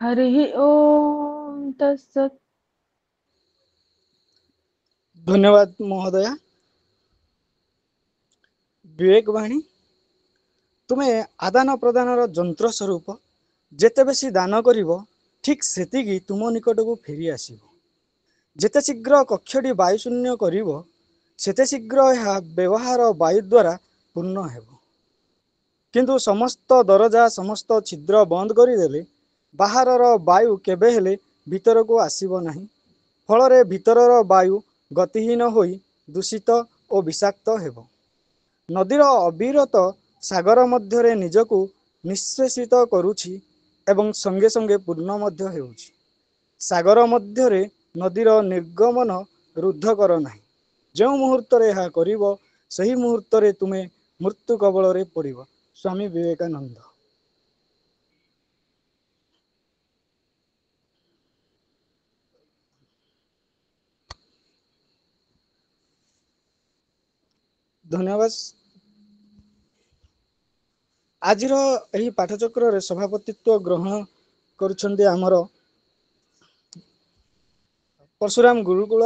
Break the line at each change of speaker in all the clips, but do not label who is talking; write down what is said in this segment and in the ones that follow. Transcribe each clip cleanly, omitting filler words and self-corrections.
हरिः ओम तत्सत्।
धन्यवाद महोदया। विवेक वाणी तुम्हें आदान प्रदान जंत्र स्वरूप जेते बेसी दान करिवो ठीक सेतिकी तुम निकट को फेरी आसीबो। जेते शीघ्र कक्षटी वायुशून्य करिवो सेते शीघ्र यह व्यवहार वायु द्वारा पूर्ण हेबो। किंतु समस्त दरजा समस्त छिद्र बंद करदेले बाहरर वायु केबे हेले भीतर को आसीबो नाही। फल भीतरर वायु गतिहीन होई दूषित और विषाक्त हेबो। नदीर अविरत सागर मध्यरे निजकु निःशेषित करुछि एवं संगे संगे पूर्ण मध्य हेउछि। सागर मध्यरे नदीर निर्गमन रुद्ध कर नाही। जो मुहूर्त यह करिवो सही मुहूर्त तुमे मृत्यु कबल रे पड़िबो। स्वामी विवेकानंद। धन्यवाद। आजिर एही पाठचक्र रे सभापतित्व ग्रहण करुछन्ते आमर परशुराम गुरुकुल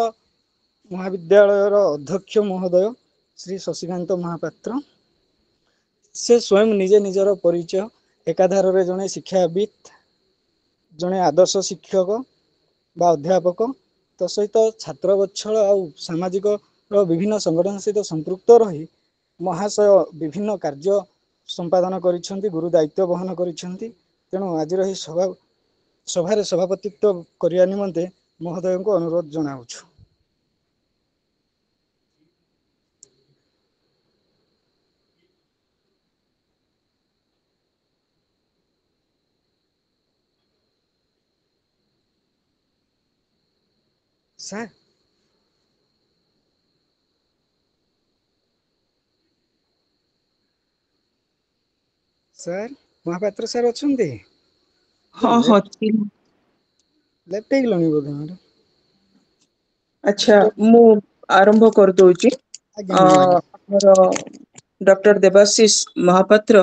महाविद्यालयर अध्यक्ष महोदय श्री शशिकांत महापात्र। से स्वयं निजे निजर परिचय एकाधार रे जने शिक्षाविद जने आदर्श शिक्षक बा अध्यापक तो सहित छात्र बत्सल आ सामाजिक विभिन्न संगठन सहित संपृक्त रही महाशय विभिन्न कार्य संपादन करिसेंती गुरु दायित्व वहन करिसेंती। तेणु आज सभारे सभापतित्व करिया निमंते महोदय को अनुरोध जनाउछु। सर सर महापात्र सर अच्छे
हाँ हाँ
लेफ्ट गलनी बोधे मैडम।
अच्छा मु आरंभ कर दोची।
आज्ञा मैडम आज्ञा।
डॉक्टर देवाशीष महापात्र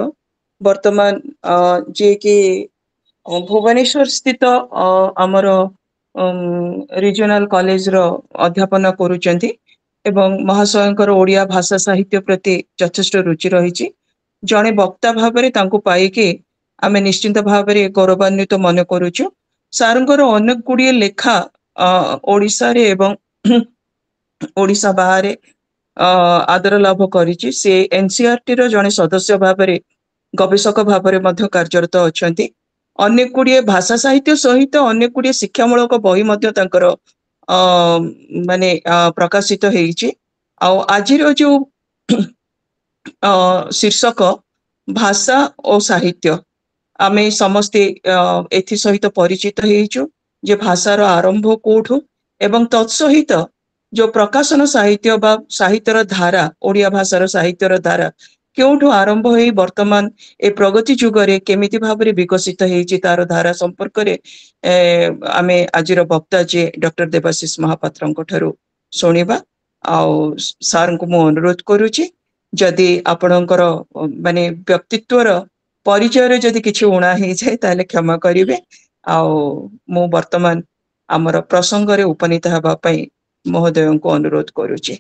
वर्तमान जे कि भुवनेश्वर स्थित आमर रीजनल कॉलेज रो अध्यापन करूचंती एवं महाशयंकर ओडिया भाषा साहित्य प्रति यथेष्ट रुचि रही। जड़े वक्ता भाव तांको पाइके आमे निश्चिंत भाव गौरवान्वित मन करूचु। सारंकर अनेक गुड़िए लेखा ओडिशा रे एवं ओडिशा बाहर आदर लाभ करिछि। से एनसीईआरटी रो जड़े सदस्य भाव गवेषक भाव कार्यरत अछंती। अनेक गुड़िए भाषा साहित्य सहित अनेक गुड़िए शिक्षामूलक बही मध्य तांकर माने प्रकाशित हेइछि। आजिर जो शीर्षक भाषा और साहित्य आमे समस्ते एथि सहित परिचित हेइछु जे भाषार आरंभ कोठु एवं तत्सहित जो प्रकाशन साहित्य बा साहित्यर धारा ओडिया भाषार साहित्यर धारा केउठु आरंभ होई वर्तमान ए प्रगति जुगरे केमिति भाबरे विकसित हेइछि तार धारा संपर्क रे आमे आजिर वक्ता जे डॉक्टर देवाशीष महापात्रंको ठारू सुनिबा। आउ सार को मु अनुरोध करूछि जदि आपणकर माने व्यक्तित्वर परिचय जदि किछि उणा हे जाय ताले क्षमा करिवे। मु वर्तमान आमर प्रसंग रे उपनीत हबा पई महोदय को अनुरोध करूछि।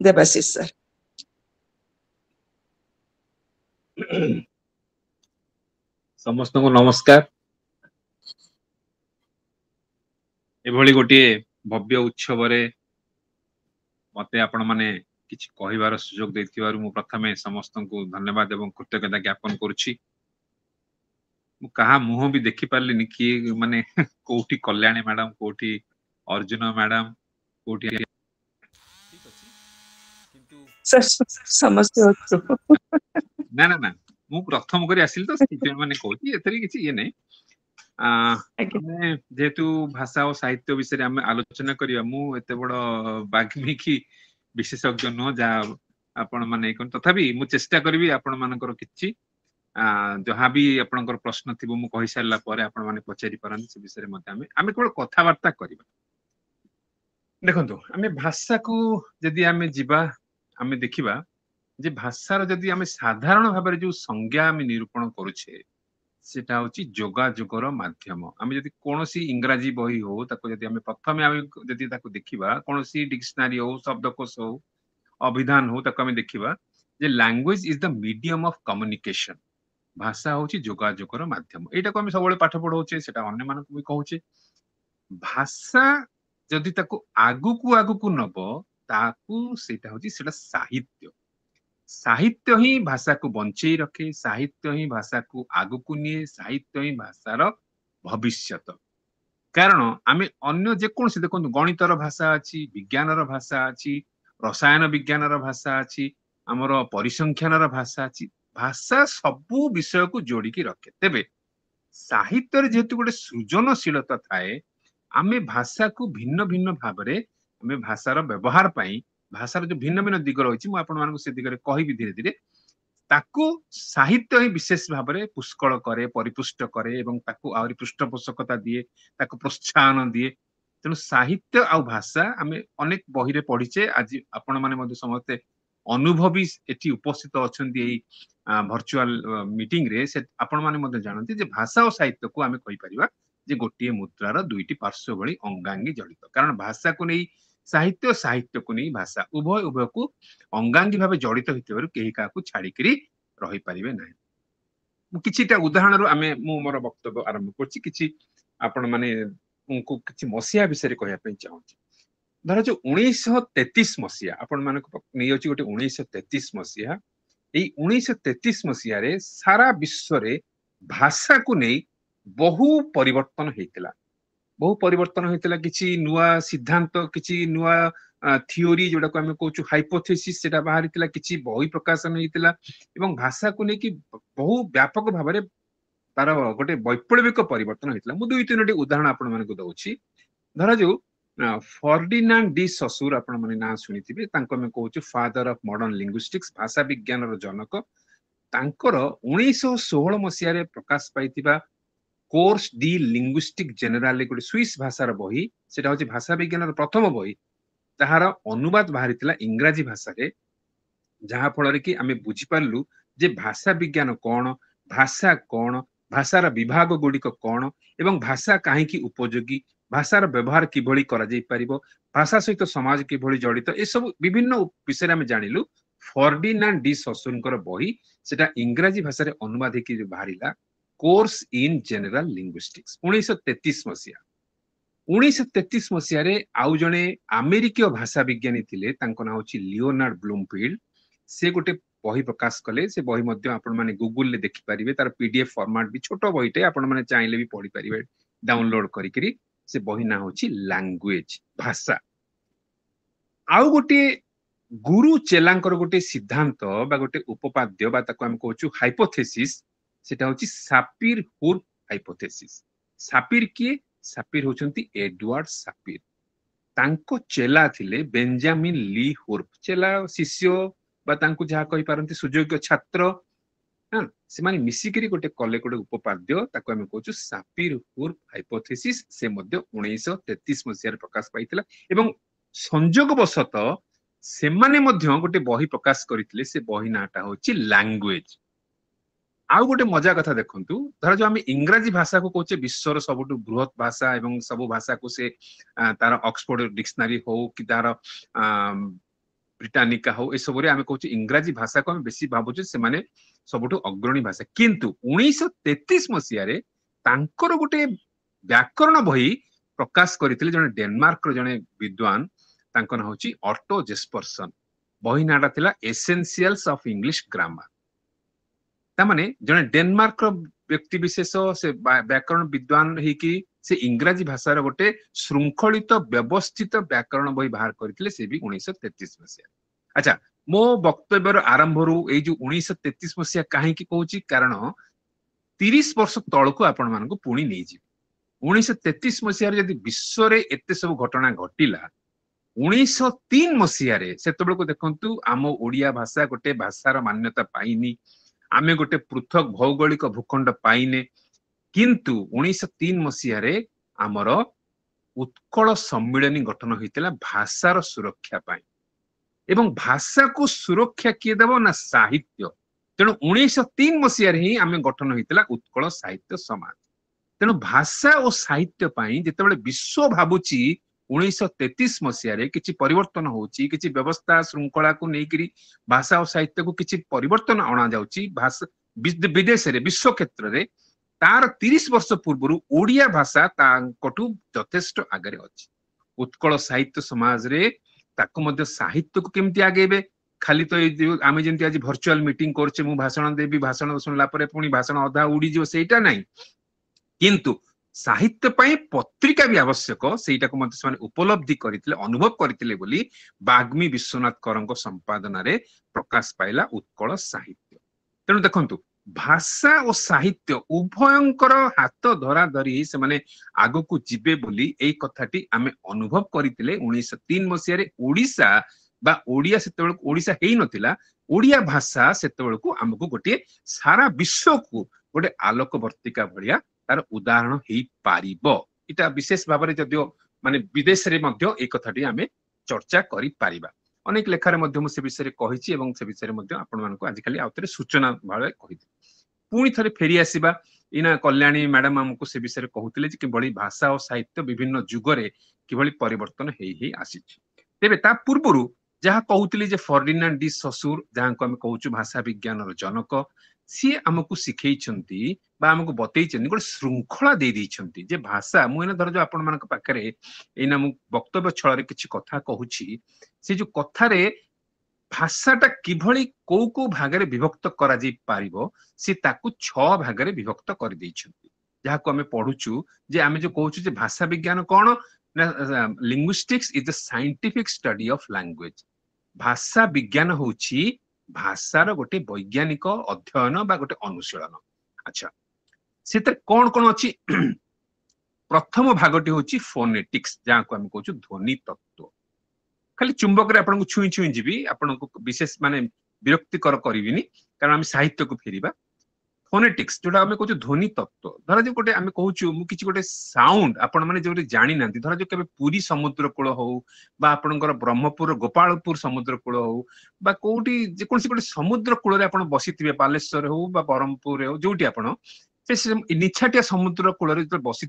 देवाशीष सर।
समस्त को नमस्कार। एभली गोटे भव्य उत्सव रे मते आपण माने किछि कहिबार सुयोग दैथिबारु मु प्रथमे समस्त को धन्यवाद एवं कृतज्ञता ज्ञापन करूछि। मु कहा मुह भी देखि पारलिनि कि माने कोठी कल्याणी मैडम कोठी अर्जुन मैडम कोठी ठीक अछि किंतु
समस्त
ना ना ना मु प्रथम करी आसिल तो से माने कोठी एतरी किछि ये नै आमे जेतु भाषा और साहित्य विषय आमे आलोचना करिया मु एते बड़ बाग्मिकी विशेषज्ञ न जा आपण माने कोन तथापि मु चेष्टा करबी आपण मानकर किछि जहाँ भी आपनकर प्रश्न थिबो मु कहि सारला परे आपण माने पचारि परन से विषय मध्ये आमे केवल कथा वार्ता करिबा। देखंतु आमे भाषा को यदि आमे जिबा आमे देखिबा जे भाषार यदि आमे साधारण भाबरे जो संज्ञा आमे निरूपण करूछे सेटा होची जोगाजोगर माध्यम आमे जदि कोनोसी इंग्रजी बही हो ताको जदि आमे प्रथमे आमे जदि ताको देखिबा कोनोसी डिक्शनरी हो शब्दकोश हो अभिधान हो ताको आमे देखिबा जे language is the medium of communication भाषा होची जोगाजोगर माध्यम एटा को आमे सबले पाठ पढौचे सेटा अन्य मानक भी कहूचे भाषा जदि ताको आगु को नबो ताकू सेटा होची सेटा साहित्य साहित्य ही भाषा को बंचई रखे साहित्य ही भाषा को आगु को निये साहित्य ही भाषार भविष्यत कारण आमे अन्य जे कोन से देखो गणितर भाषा अछि विज्ञानर भाषा अछि रसायन विज्ञानर भाषा अछि हमर परिसंख्यानर भाषा अछि भाषा सबु विषय को जोड़ी की रखे तेबे साहित्य जेहेतु गोटे सृजनशीलता थाए आमे भाषा को भिन्न भिन्न भाबरे आमे भाषार व्यवहार पाई भाषार जो भिन्न भिन्न दिग रही मु आपण मानक से दिगरे कहिबी धीरे धीरे ताकू साहित्य ही विशेष भाबरे पुष्कल करे परिपुष्ट करे एवं ताकू आउरी पृष्ठपोषकता दिए ताकू प्रोत्साहन दिए तेणु साहित्य आ भाषा आमे अनेक बही रे पढिचे आज आपण माने मध्ये समस्त अनुभवी एठी उपस्थित अछंती एई वर्चुअल मीटिंग रे से आपण माने मध्ये जानती जे भाषा और साहित्य को आमे कहि परिबा जे गोटिए मुद्रार दुईटी पार्श्व भली अंगांगी जड़ित कारण भाषा को नहीं साहित्य साहित्य को नहीं भाषा उभय उभय को अंगांगी भाव जड़ित होइतबारु केही काकू छाड़िकरी रही परिबे नाही मु किछिटा उदाहरण आमे मु मोर वक्तव्य आरंभ करछि किछि आपण माने उनको किछि मसिया विषय कहया पे चाहूछि धर जो 1933 मसिया आपण मानक नै अछि गोटे 1933 मसिया एई 1933 मसिया रे सारा विश्व रे भाषा को नहीं बहु परिवर्तन हेतिला बहु परिवर्तन होइतिला किछि नुआ सिद्धांत किछि नुआ थियोरी जोडा को हम कहूछु हाइपोथेसिस सेटा बाहरितिला किछि बही प्रकाशन हेतिला एवं भाषा को नेकी बहु व्यापक भाबरे तार गोटे वैप्लविक परिवर्तन हेतिला मु दुई तीनोटी उदाहरण आपण मानक दउछि धरा जो फर्डिनांड डी ससुर आपण माने ना सुनिथिबे तांको हम कहूछु फादर ऑफ मॉडर्न लिंग्विस्टिक्स भाषा विज्ञान रो जनक तांकर 1916 मसिया रे प्रकाश पाइतिबा कोर्स डी लिंग्विस्टिक जनरल गोटे स्विस भाषार बही सेटा होची भाषा विज्ञान प्रथम बही ताहार अनुवाद बाहरितिला इंग्रजी भाषा रे जहा फल कि आमे बुझी पारलु जे भाषा विज्ञान कोन भाषार विभाग गुड़िक कोन एवं भाषा काहे की उपयोगी भाषार व्यवहार किभଳି करा जाई परिबो भाषा सहित समाज किभଳି जड़ित ए सब विभिन्न विषय रे आमे जानिलु फर्डिनांड डी ससुरकर बही सेटा इंग्रजी भाषा रे अनुवाद हेकी बाहरिला कोर्स इन जनरल लिंग्विस्टिक्स 1933 मसिया 1933 मसिया रे आउ जणे अमेरिकीय भाषा विज्ञानी थिले तांको नाम होची लियोनार्ड ब्लूमफील्ड से गोटे बही प्रकाश कले से बही मध्ये आपण माने गूगल ले देखि परिबे तार पीडीएफ फॉर्मेट भी छोटो बहीटे आपण माने चाहिले भी पढी परिबे डाउनलोड करिकरी से बही ना होची लैंग्वेज भाषा आउ गोटे गुरु चेलांकर गोटे सिद्धांत बा गोटे उपपाद्य बा ताको हम कहूछु हाइपोथेसिस सेटा होची सापिर हुर्फ हाइपोथेसिस सापिर किए सापिर होचंती एडवर्ड सापिर तांको चेला थिले बेंजामिन ली हुर्फ चेला शिष्य बा तांको जहा कहि पारंती सुयोग्य छात्र हां से माने मिसिकरी गोटे कले गोटे उपपाद्य ताको हम कहूछु सापिर हुर्फ हाइपोथेसिस से मध्ये 1933 मसिया रे प्रकाश पाइतिला एवं संयोगवशत से माने मध्ये गोटे बही प्रकाश करितले से बही नाटा होची लैंग्वेज आउ गोटे मजा कथा देखंतु धर जो आमे इंग्रजी भाषा को कहचे विश्वर सबुटु बृहत भाषा एवं सब भाषा को से तार ऑक्सफोर्ड डिक्शनरी हो कि तार ब्रिटानिका हो ए सब रे आमे कहचे इंग्रजी भाषा को आमे बेसी भाबुचे से माने सबुटु अग्रणी भाषा किंतु 1933 मसिया रे तांकर गोटे व्याकरण बही प्रकाश करितले जने डेनमार्क रो जने विद्वान तांको ना होची ऑटो जेस्पर्सन बही नाटा थिला एसेंशियल्स ऑफ इंग्लिश ग्रामर तामाने जने डेनमार्क रो व्यक्ति विशेष से व्याकरण विद्वान ही कि से इंग्रजी भाषा रो गोटे श्रृंखलित व्यवस्थित व्याकरण बही बाहर करथिले से भी 1933 मसिया अच्छा मो वक्तव्यर आरंभ रु ए जो 1933 मसिया काहे की कहूची कारण 30 वर्ष तळको आपण मानको पुणी नै जी 1933 मसिया रे यदि विश्व रे एते सब घटना घटिला 1903 मसिया रे सेतबेल को देखंतु आम ओडिया भाषा गोटे भाषार मान्यता पाइनी आमे गोटे पृथक भौगोलिक भूखंड पाइने किंतु 1903 मसिया रे आमर उत्कल सम्मिलनी गठन होइतिला भाषार सुरक्षा पाई एवं भाषा को सुरक्षा किए देबो ना साहित्य तेणु 1903 मसीह ही आम गठन होता उत्कल साहित्य समाज। तेणु भाषा और साहित्य जिते विश्व भावुची 1933 मसीह किसी परिवर्तन होची, किसी व्यवस्था श्रृंखला को लेकर भाषा और साहित्य को किसी परिवर्तन अणा जाउची भाषा विदेश रे विश्व क्षेत्र रे तार 30 वर्ष पूर्व ओडिया भाषा ताकटू यथेष्ट आगे अच्छी। उत्कल साहित्य समाज रे ताको मध्य साहित्य को केमती आगेबे खाली तो आम जमी आज भर्चुआल मीटिंग करछे मु भाषण देवी भाषण सुनला परे पुणी भाषण अधा उड़ी जो सेटा नहीं किंतु साहित्य पाई पत्रिका भी आवश्यक सेटा को मध्य से उपलब्धि करथिले अनुभव करथिले बोली बाग्मी विश्वनाथ करंग संपादन रे प्रकाश पाइला उत्कल साहित्य। तेणु देखंतु भाषा और साहित्य उभयंकर हाथ धरा धरी से माने आगो को जिबे बोली एई कथाटी आमे अनुभव करथिले 1903 मसिया रे ओडिसा बा ओडिया सेतेबेल ओडिसा हेई नथिला ओडिया भाषा सेतेबेल को हमको गोटे सारा विश्व को गोटे आलोकवर्तिका भलिया तार उदाहरण हेई पारिबो। इटा विशेष भाव में जदियो माने विदेश रे मध्य ए कथाटी आमे चर्चा करि पारिबा। अनेक लेखारे मध्य से विषय कही और से विषय आपण मानक आजिकल आउथरे सूचना भाव कही पुणी थे फेरी आसवा इना कल्याणी मैडम आमको से विषय कहते कि किभली भाषा और साहित्य विभिन्न जुगरे किभली परिवर्तन हेई आसी। तेबे ता पूर्वरु जहाँ कहते जे फर्डिनांड डी ससुर जहाँ को आम कहूँ भाषा विज्ञान जनक सी आमको शिखई आमको बतई गोटे श्रृंखला दे देइछंती जे भाषा मुझे धर जो आपण मानक पाखरे एना मु वक्तव्य छल किछि कथा कहूछि से जो कथारे भाषाटा किभली को को भागरे विभक्त करा जाई पारिबो से ताकू 6 भागरे विभक्त कर देइछंती जहाँ को आमे पढुछु जे आमे जो कहूछु जे भाषा विज्ञान कोन linguistics is the scientific study of language. भाषा विज्ञान होछि भाषार गोटे वैज्ञानिक अध्ययन बा गोटे अनुशीलन। अच्छा से कौन कौन अच्छी प्रथम भागटी हूँ फोनेटिक्स जहाँ को आम कहूँ ध्वनि तत्व खाली चुंबक आपको छुई छुई जी आपको विशेष माने विरक्तिकर करी कारण आम साहित्य को फेरिबा। फोनेटिक्स जोटा आम कहूँ ध्वनि तत्व धर जो गोटे आम कहूँ किसी गोटे साउंड आपण मैंने जो जानी ना धर जो केबे पुरी समुद्र कूल हो आपणकर ब्रह्मपुर गोपालपुर समुद्र कूल हो कौटी जेकोसी गोटे समुद्र कूल आप बसी बालेश्वर हो ब्रह्मपुर हो जोटी आपण निछाटिया समुद्र कूल बसी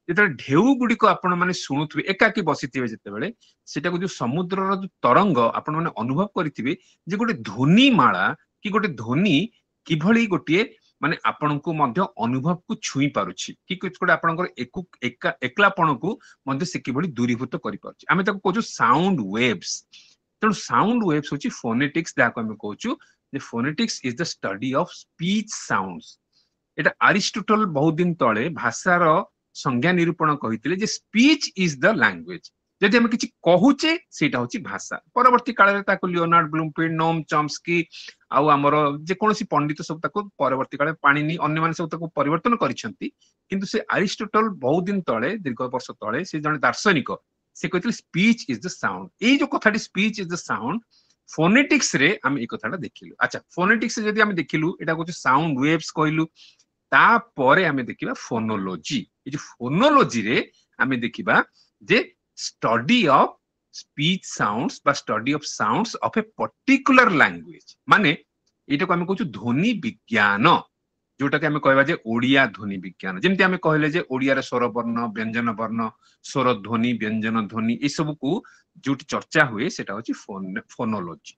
जो ढेउ गुड़िक आपण मैंने शुणुवे एकाकी बसी जितेबाला से जो समुद्र तरंग आपण मैंने अनुभव करेंगे जे गोटे ध्वनि माला कि गोटे ध्वनि किभली गोटे माने आपण को मध्य अनुभव को छुई पारुछि कि गोटे आपणकर एकलापण को मध्य से किभली दूरीभूत करि पारुछि आमे ताको कहू साउंड वेव्स। तेणु साउंड वेव्स होछि फोनेटिक्स जहाँ को आमे कहू जे phonetics is the study of speech sounds. एटा अरिस्टोटल बहुत दिन तले भाषार संज्ञा निरूपण कहिथिले जे स्पीच इज द लैंग्वेज जदि हम किछि कहूचे सेटा होछि भाषा। परवर्ती काल रे ताको लियोनार्ड ब्लूमफील्ड नोम चॉम्स्की आउ हमर जे कोनोसी पंडित सब ताको परवर्ती काल पाणिनि अन्य माने सब ताको परिवर्तन करिसंती किंतु से अरिस्टोटल बहुत दिन तले दीर्घ वर्ष तले से जने दार्शनिक से कहिथिले स्पीच इज द साउंड। ए जो कथाटी speech is the sound phonetics रे हम ए कथाटा देखिलु। अच्छा फोनेटिक्स रे जदि हम देखिलु एटा कहू साउंड वेव्स कहलु तापरे आमे देखिबा फोनोलॉजी। ए जो फोनोलॉजी रे आमे देखिबा जे स्टडी ऑफ स्पीच साउंड्स बा study of sounds of a particular language माने एटा को आमे कहू ध्वनि विज्ञान जोटा कि आमे कहबा जे ओडिया ध्वनि विज्ञान जेमति आमे कहले जे ओडिया रे स्वर वर्ण व्यंजन वर्ण स्वर ध्वनि व्यंजन ध्वनि ए सब को जोटी चर्चा हुए सेटा होची फोनोलॉजी।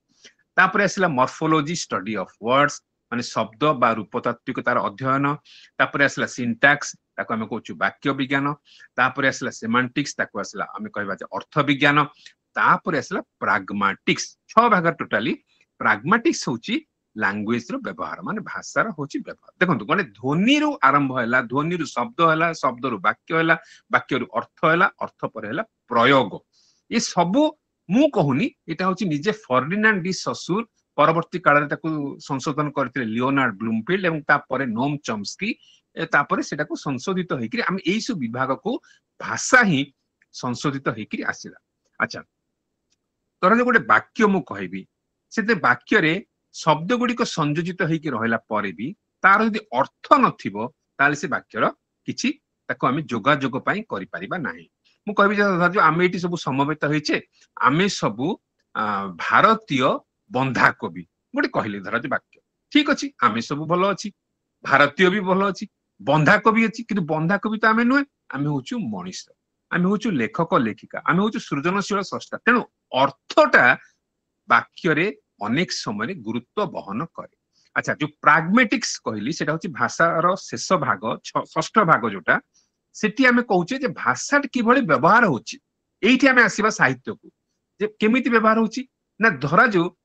तापरे आसिला मॉर्फोलॉजी स्टडी ऑफ वर्ड्स माने शब्द बा रूपतात्विक तार अध्ययन। तापरे आसिला सिंटैक्स ताको आमे कहू वाक्य विज्ञान। तापरे आसिला सेमांटिक्स ताको आसिला आमे कहबा जे अर्थ विज्ञान। तापरे आसिला प्राग्मेटिक्स 6 भाग टोटाली प्राग्मेटिक्स होची लैंग्वेज रो व्यवहार माने भाषार होची व्यवहार। देखंतु गने ध्वनि रो आरंभ हैला ध्वनि रो शब्द हैला शब्द रो वाक्य हैला वाक्य रो अर्थ हैला अर्थ पर हैला प्रयोग। ये सब मु कहूनी एटा होची निजे फर्डिनांड डी ससुर परवर्ती काल रे ताको संशोधन करथिले लियोनार्ड ब्लूमफील्ड एवं तापरे नोम चॉम्स्की तापरे सेटा को संशोधित होइकरी हम एई सब विभाग को भाषा ही संशोधित होइकरी आसिला। अच्छा तोरा जो गोटे वाक्य मु कहबी सेते वाक्य रे शब्द गुड़िक संयोजित होइकि रहला परे भी तार यदि अर्थ नथिबो ताले से वाक्यर किछि ताको आमे जोगाजोग पई करि परिबा नाही। मु कहबी जे आमे एटी सब समवेत होइछे आमे सब भारतीय बंधा कवि गोटे कहले धर जे वाक्य ठीक अच्छी आम सब भल अच्छी भारतीय भी भल अच्छी बंधाकोबी अच्छी कि बंधाकोबी तो आम नुहे आम हूँ मनीष आम हूँ लेखक लेखिका आम हूँ सृजनशील स्रष्टा तेणु अर्थटा वाक्य अनेक समय गुरुत्व बहन करे। अच्छा जो प्राग्मेटिक्स कहली सेटा हूँ भाषार शेष भाग षष्ठ भाग जोटा सेठी आमे कहूचे जे भाषा किभଳି व्यवहार होची एठी आमे आसीबा साहित्य को जे केमिति व्यवहार होची ना धरा जो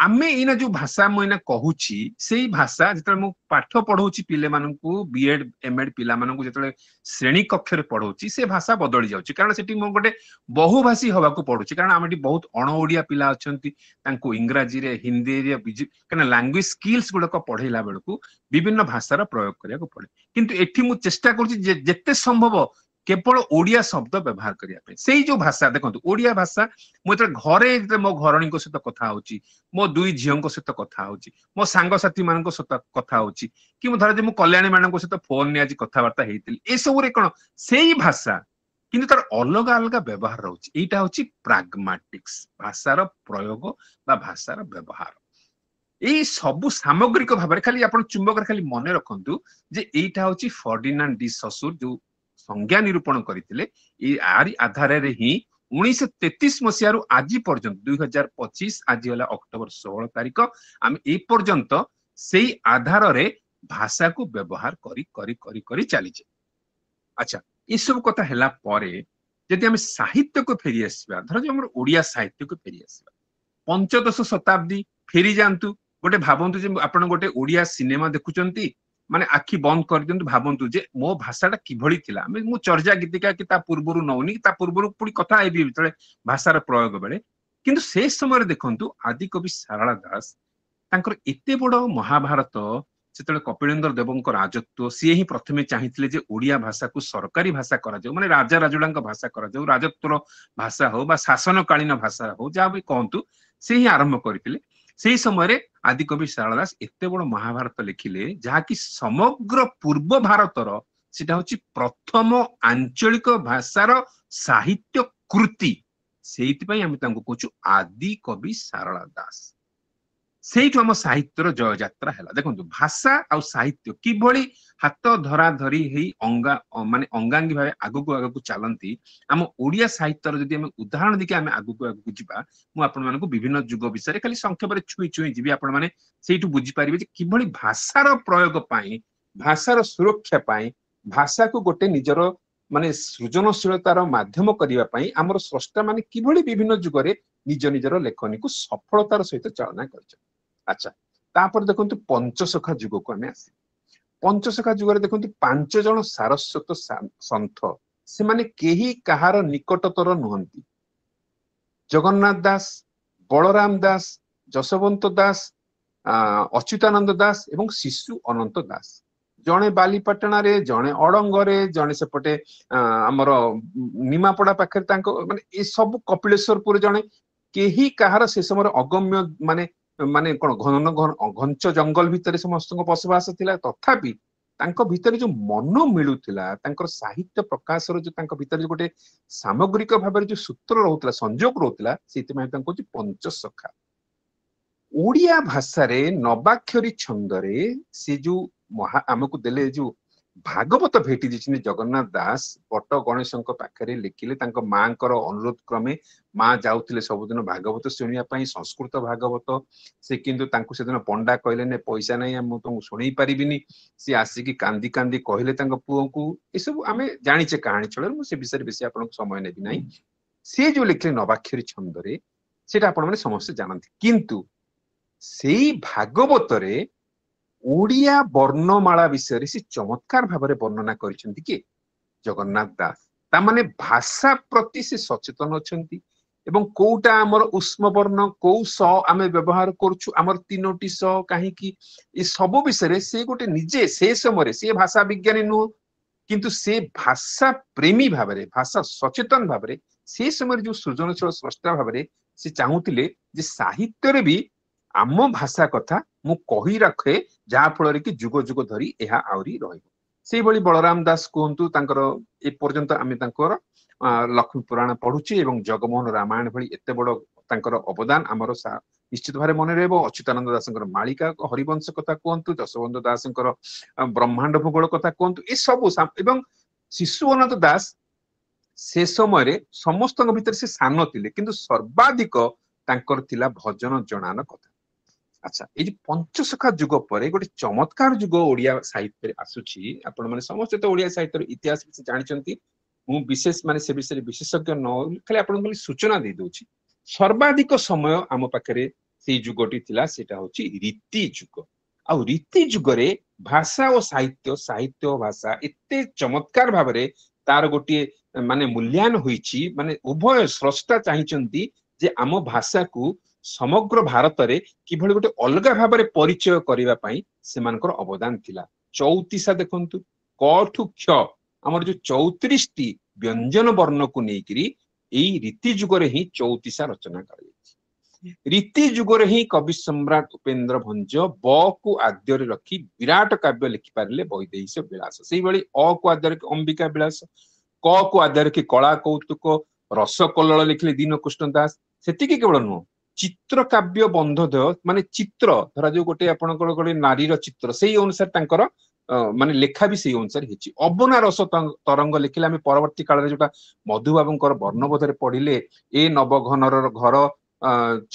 आमे एना जो भाषा मोइना कहूची सेही भाषा जेतले मु पाठ पढौची पिले माननकु बीएड एमएड पिला माननकु जेतले श्रेणी कक्ष रे पढौची से भाषा बदली जाउची कारण सेठी मो गोटे बहुभाषी हवाकू पडुची कारण आमेटी बहुत अण ओडिया पिला अछंती तांको इंग्रजी रे हिंदी रे कारण लैंग्वेज स्किल्स गुडक पढैला बेलकू विभिन्न भाषार प्रयोग करिया को पड़े किंतु एठी मु चेष्टा करूची जेते संभव केवल ओडिया शब्द व्यवहार करिया से जो भाषा देखो ओडिया भाषा मुझे घरे मो घरणी सहित कथा होची मो दुई झीओं सहित कथा होची मो सांग साथी मान सहित कथा होची कि धर मु कल्याणी मान सहित फोन ने आज कथबार्ता होती ए सब कौन से ही भाषा किंतु तार अलग अलग व्यवहार रोचे यहाँ हूँ प्राग्मेटिक्स भाषार प्रयोग बा भाषार व्यवहार यही सबु सामग्रिक भाव खाली आप चुंबक खाली मन रखु जे यहाँ हूँ फर्डिनांड डी ससुर जो संज्ञा निरूपण करते आरी आधार ही 1933 मसीह आज पर्यंत 2025 आज है अक्टोबर 16 तारीख आम ए पर्यंत से आधार रे भाषा को व्यवहार करी करी करी करी चलीचे। अच्छा ये सब कथा है जदि आम साहित्य को फेरी आसवा धर जो आम ओडिया साहित्य को फेरी आसवा पंचदश शताब्दी फेरी जातु गोटे भावतु जे आपण गोटे ओडिया सिनेमा देखुचंती माने आखि बंद कर दियंतु भावंतु जे मो भाषाटा किभଳି थिला मु चर्चा गीतिका कि ता पूर्वरु नौनी ता पूर्वरु पुणी कथा हेबी बितले भाषार प्रयोग बेले किंतु से समय देखंतु आदिकवि सारला दास तांकर एते बड़ महाभारत सेतले कपिलेन्द्र देवଙ୍କ राजत्व सी ही प्रथमे चाहिथिले जे ओडिया भाषा को सरकारी भाषा करा जाऊ माने राजा राजुडांक भाषा करा जाऊ राजत्वर भाषा हो बा शासनकालीन भाषा हो जा भी कहंतु से ही आरंभ करथिले से समय आदिकवि सारला दास एते बड़ महाभारत लिखिले जहाँकि समग्र पूर्व भारतर सेटा हूँ प्रथम आंचलिक भाषार साहित्य कृति से आम कहूँ आदिकवि सारला दास से आम साहित्यर जय यात्रा है देखो भाषा आ साहित्य किभଳି हाथ धरा धरी अंगा माने अंगांगी भाव आगक आगक चलती आम ओडिया साहित्यर जदि आम उदाहरण देखिए आम आगक आगक जावा मुझे विभिन्न जुग विषय खाली संक्षेप छुई छुई जी आपण मैंने से बुझीपारे कि भाषार प्रयोग भाषार सुरक्षा भाषा को गोटे निजर माने सृजनशीलतार माध्यम करने आमर स्रष्टा माने किभଳି विभिन्न जुगरे निज निजर लेखनी को सफलतार सहित चालना कर। अच्छा तापर देखो पंचसखा जुग को आम आस पंचसखा जुग देखो 5 जन सारस्वत सन्थ से माने केही कहार निकटतर नुहंती जगन्नाथ दास बलराम दास जशवंत दास अच्युतानंद दास एवं शिशु अनंत दास जड़े बालीपाटना रे जड़े अड़ंगरे जड़े सेपटे आमर निमापड़ा पाखे माने ए सब कपिलेश्वरपुर जड़े केही कहार से समय अगम्य माने माने कौन घन घंच जंगल भितर समस्त बसवास थिला तथापि तांको भितर जो मन मिलुथिला तांकर साहित्य प्रकाशर जो तांको भितर जो गोटे सामग्रिक भाव जो सूत्र रोला संजोग रोला से पंचसखा ओडिया भाषा रे नवाक्षरी छंदरे से जो आमको देले जो भागवत भेटी दी जगन्नाथ दास बट गणेश पाखे लिखिले माँ अनुरोध क्रमे माँ जाऊले सबुदिन भागवत शुणा संस्कृत भागवत से किंतु से दिन पंडा कहले ने पैसा नहीं तुमको शुणी पारिनी सी आसिकी कांदी कांदी कहले पुओ को ये सब आम जाचे कहानी छल मुझे विषय बेसी आप समय नेबी ना सी जो लिखले नवाक्षरी छंदरे से आप समस्ते जानते किंतु से भागवत रे ओडिया वर्णमाला विषय से चमत्कार भाव में वर्णना करिसेंती कि जगन्नाथ दास तामाने भाषा प्रति से सचेतन अछंती एवं कोटा आमर उष्म वर्ण कौ स आमे व्यवहार करछु आमर 3टी स काहे कि ए सब विषय से गोटे निजे से समय से भाषा विज्ञानी नु किंतु से भाषा प्रेमी भाव में भाषा सचेतन भाव में से समय जो सृजनशील स्रष्टा भाव में से चाहूतिले जे साहित्य रे भी आम भाषा कथा मु कही रखे जहा फल कि जुग जुग धरी यह आउरी रहिबो से भली बलराम दास कहतु ए पर्यंत आम लक्ष्मी पुराण पढ़ुची एवं जगमोहन रामायण भली एते बड़ तांकर अवदान आमर निश्चित भाव मन रहा अच्युतानंद दासଙ୍କର मालिका हरिवंश कथा कहतु जशवंत दासଙ୍କର ब्रह्मांड भूगोल कथा कहतु ए सब एवं शिशु अनंत दास से समय समस्त भितर से सान थिले किंतु सर्वाधिक तांकर थिला भजन जनान कथा। अच्छा ये पंचसखा युग पर गोटे चमत्कार युग ओडिया साहित्य आसुची आपण माने समस्त तो ओडिया साहित्य इतिहास विषय जानिचंती मु विशेष माने से विषय विशेषज्ञ न खाली आपण को सूचना दे दोची सर्वाधिक समय आम पाखरे से युगटी थिला सेटा होची रीति युग आ रीति युग रे भाषा और साहित्य साहित्य और भाषा एते चमत्कार भाव रे तार गोटे माने मूल्यांकन होईची माने उभय स्रष्टा चाहिचंती जे आम भाषा को समग्र भारत रे किभଳି गोटे अलग भाव रे परिचय करिवा पई सेमानकर अवदान थिला। 34 देखंतु क ठु क्ष हमर जो 34 टी व्यंजन वर्ण को नेकिरी एई रीति युग रे ही 34 रचना करै रीति युग रे ही कवि सम्राट उपेंद्र भंज ब को आद्य रे रखी विराट काव्य लिखि पारले वैदेहीश विलास सेही भଳି अ को आद्य रे अंबिका विलास क को आद्य रे कला कौतुक रस कल्लोल लिखिले दीन कृष्ण दास सेतिकी केवल नुह चित्र काव्य बंधोदय माने चित्र धरा जो गोटे आपनकर गोटे नारीर चित्र सेही अनुसार तांकर माने लेखा भी सेही अनुसार हेची अबना रस तरंग लिखिले आमे परवर्ती काल रे जोटा मधुबाबूंकर वर्णबोध रे पढिले ए नवघनर घर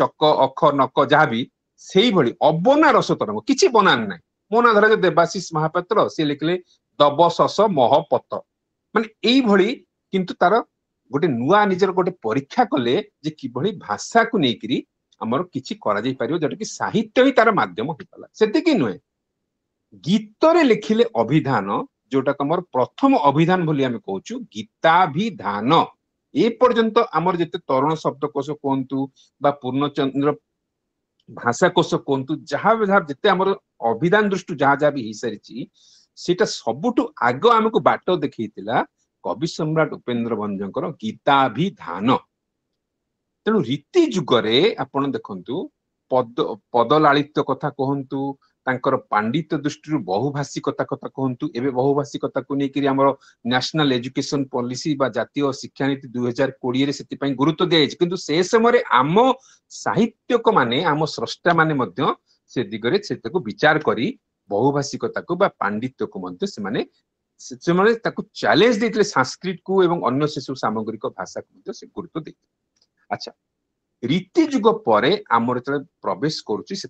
चक अख नक जहाँ भी सेही भली अबना रस तरंग किछि बनान नै मोना धरा जो देवाशीष महापात्र से लिखिले दब सस मह पत माने एई भली किंतु तार गोटे नुआ निजर गोटे परीक्षा कले जे किभली भाषा को नेकिरी हमर किछि करा जाई परियो जेटा कि साहित्य ही तार माध्यम होइतला सेति नुहे गीत रे लिखिले अभिधान जोटा हमर प्रथम अभिधान भली आमे कहूछु गीताभिधान ए पर्यंत आमर जेते तरुण शब्दकोश कहतु बा पूर्णचंद्र भाषाकोश कहतु जहाँ जेते आमर अभिधान दृष्टि जहाँ जहाँ भी सारी सेटा सबुठु आग आमको बाट देखैतिला कवि सम्राट उपेंद्र भंजकर गीताभिधान। तेणु रीति जुगरे आपण देखंतु पदलालित्य कथा कहतु तांकर पांडित्य दृष्टि बहुभाषी कथा कहतु एबे बहुभाषी कथा को नेकिरी हमर नेशनल एजुकेशन पॉलिसी बा जातीय शिक्षा नीति 2020 रे सेति पई गुरुत्व दिया जाय किंतु से समय आम साहित्यक माने आम स्रष्टा माने मध्य से दिगरे सेतको विचार करी बहुभाषी कथा को बा पांडित्य को मध्य से माने चैलेंज देते संस्कृत को एवं अन्य शिशु सामग्रिक भाषा को से गुरुत्व देते। अच्छा रीति युग पर आमर जो प्रवेश करुच्ची से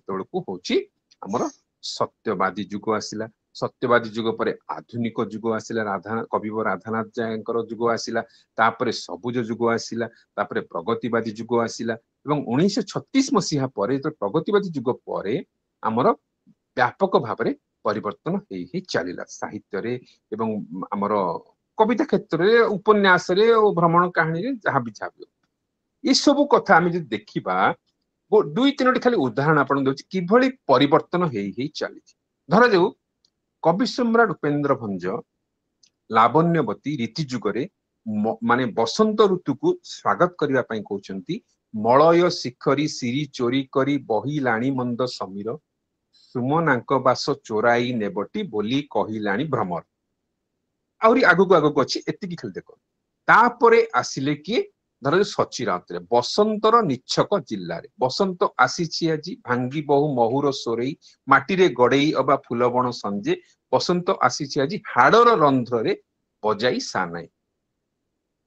आमर सत्यवादी युग आसिला सत्यवादी युग पर आधुनिक युग आसिला राधा कविवर राधानाथ जायकर युग आसिला तापरे सबुज युग आसिला तापरे प्रगतिवादी युग आसिला एवं 1936 मसीहा पर प्रगतिवादी युग पर आमर व्यापक भाव में परिवर्तन ही चलिला साहित्य रे एवं आमर कविता क्षेत्र रे उपन्यास रे और भ्रमण कहानी रे जहाँ भी ये सब कथा आम जो देखा दुई तीन खाली उदाहरण आपन दउछि किभली परिवर्तन ही चली धरा जाऊ कवि सम्राट उपेंद्र भंज लावण्यवती रीति जुगरे माने बसंत ऋतु को स्वागत करने कहते मलय शिखरी सिरी चोरी करी बही लाणी मंद समीर सुमनांक बास चोराई नेबटी बोली कहिलाणी भ्रमर आउरी आगु आगु अच्छी एतिकी खाली देख तापरे आसिले किए धर सची राउत बसंतर निच्छक जिल्ला रे बसंत आसीछि आजी भांगी बहु महुर सोरेई माटी रे गड़ेई अबा फुलबण संजे बसंत आसीछि आजी हाड़र रंध्र रे बजाई सानाई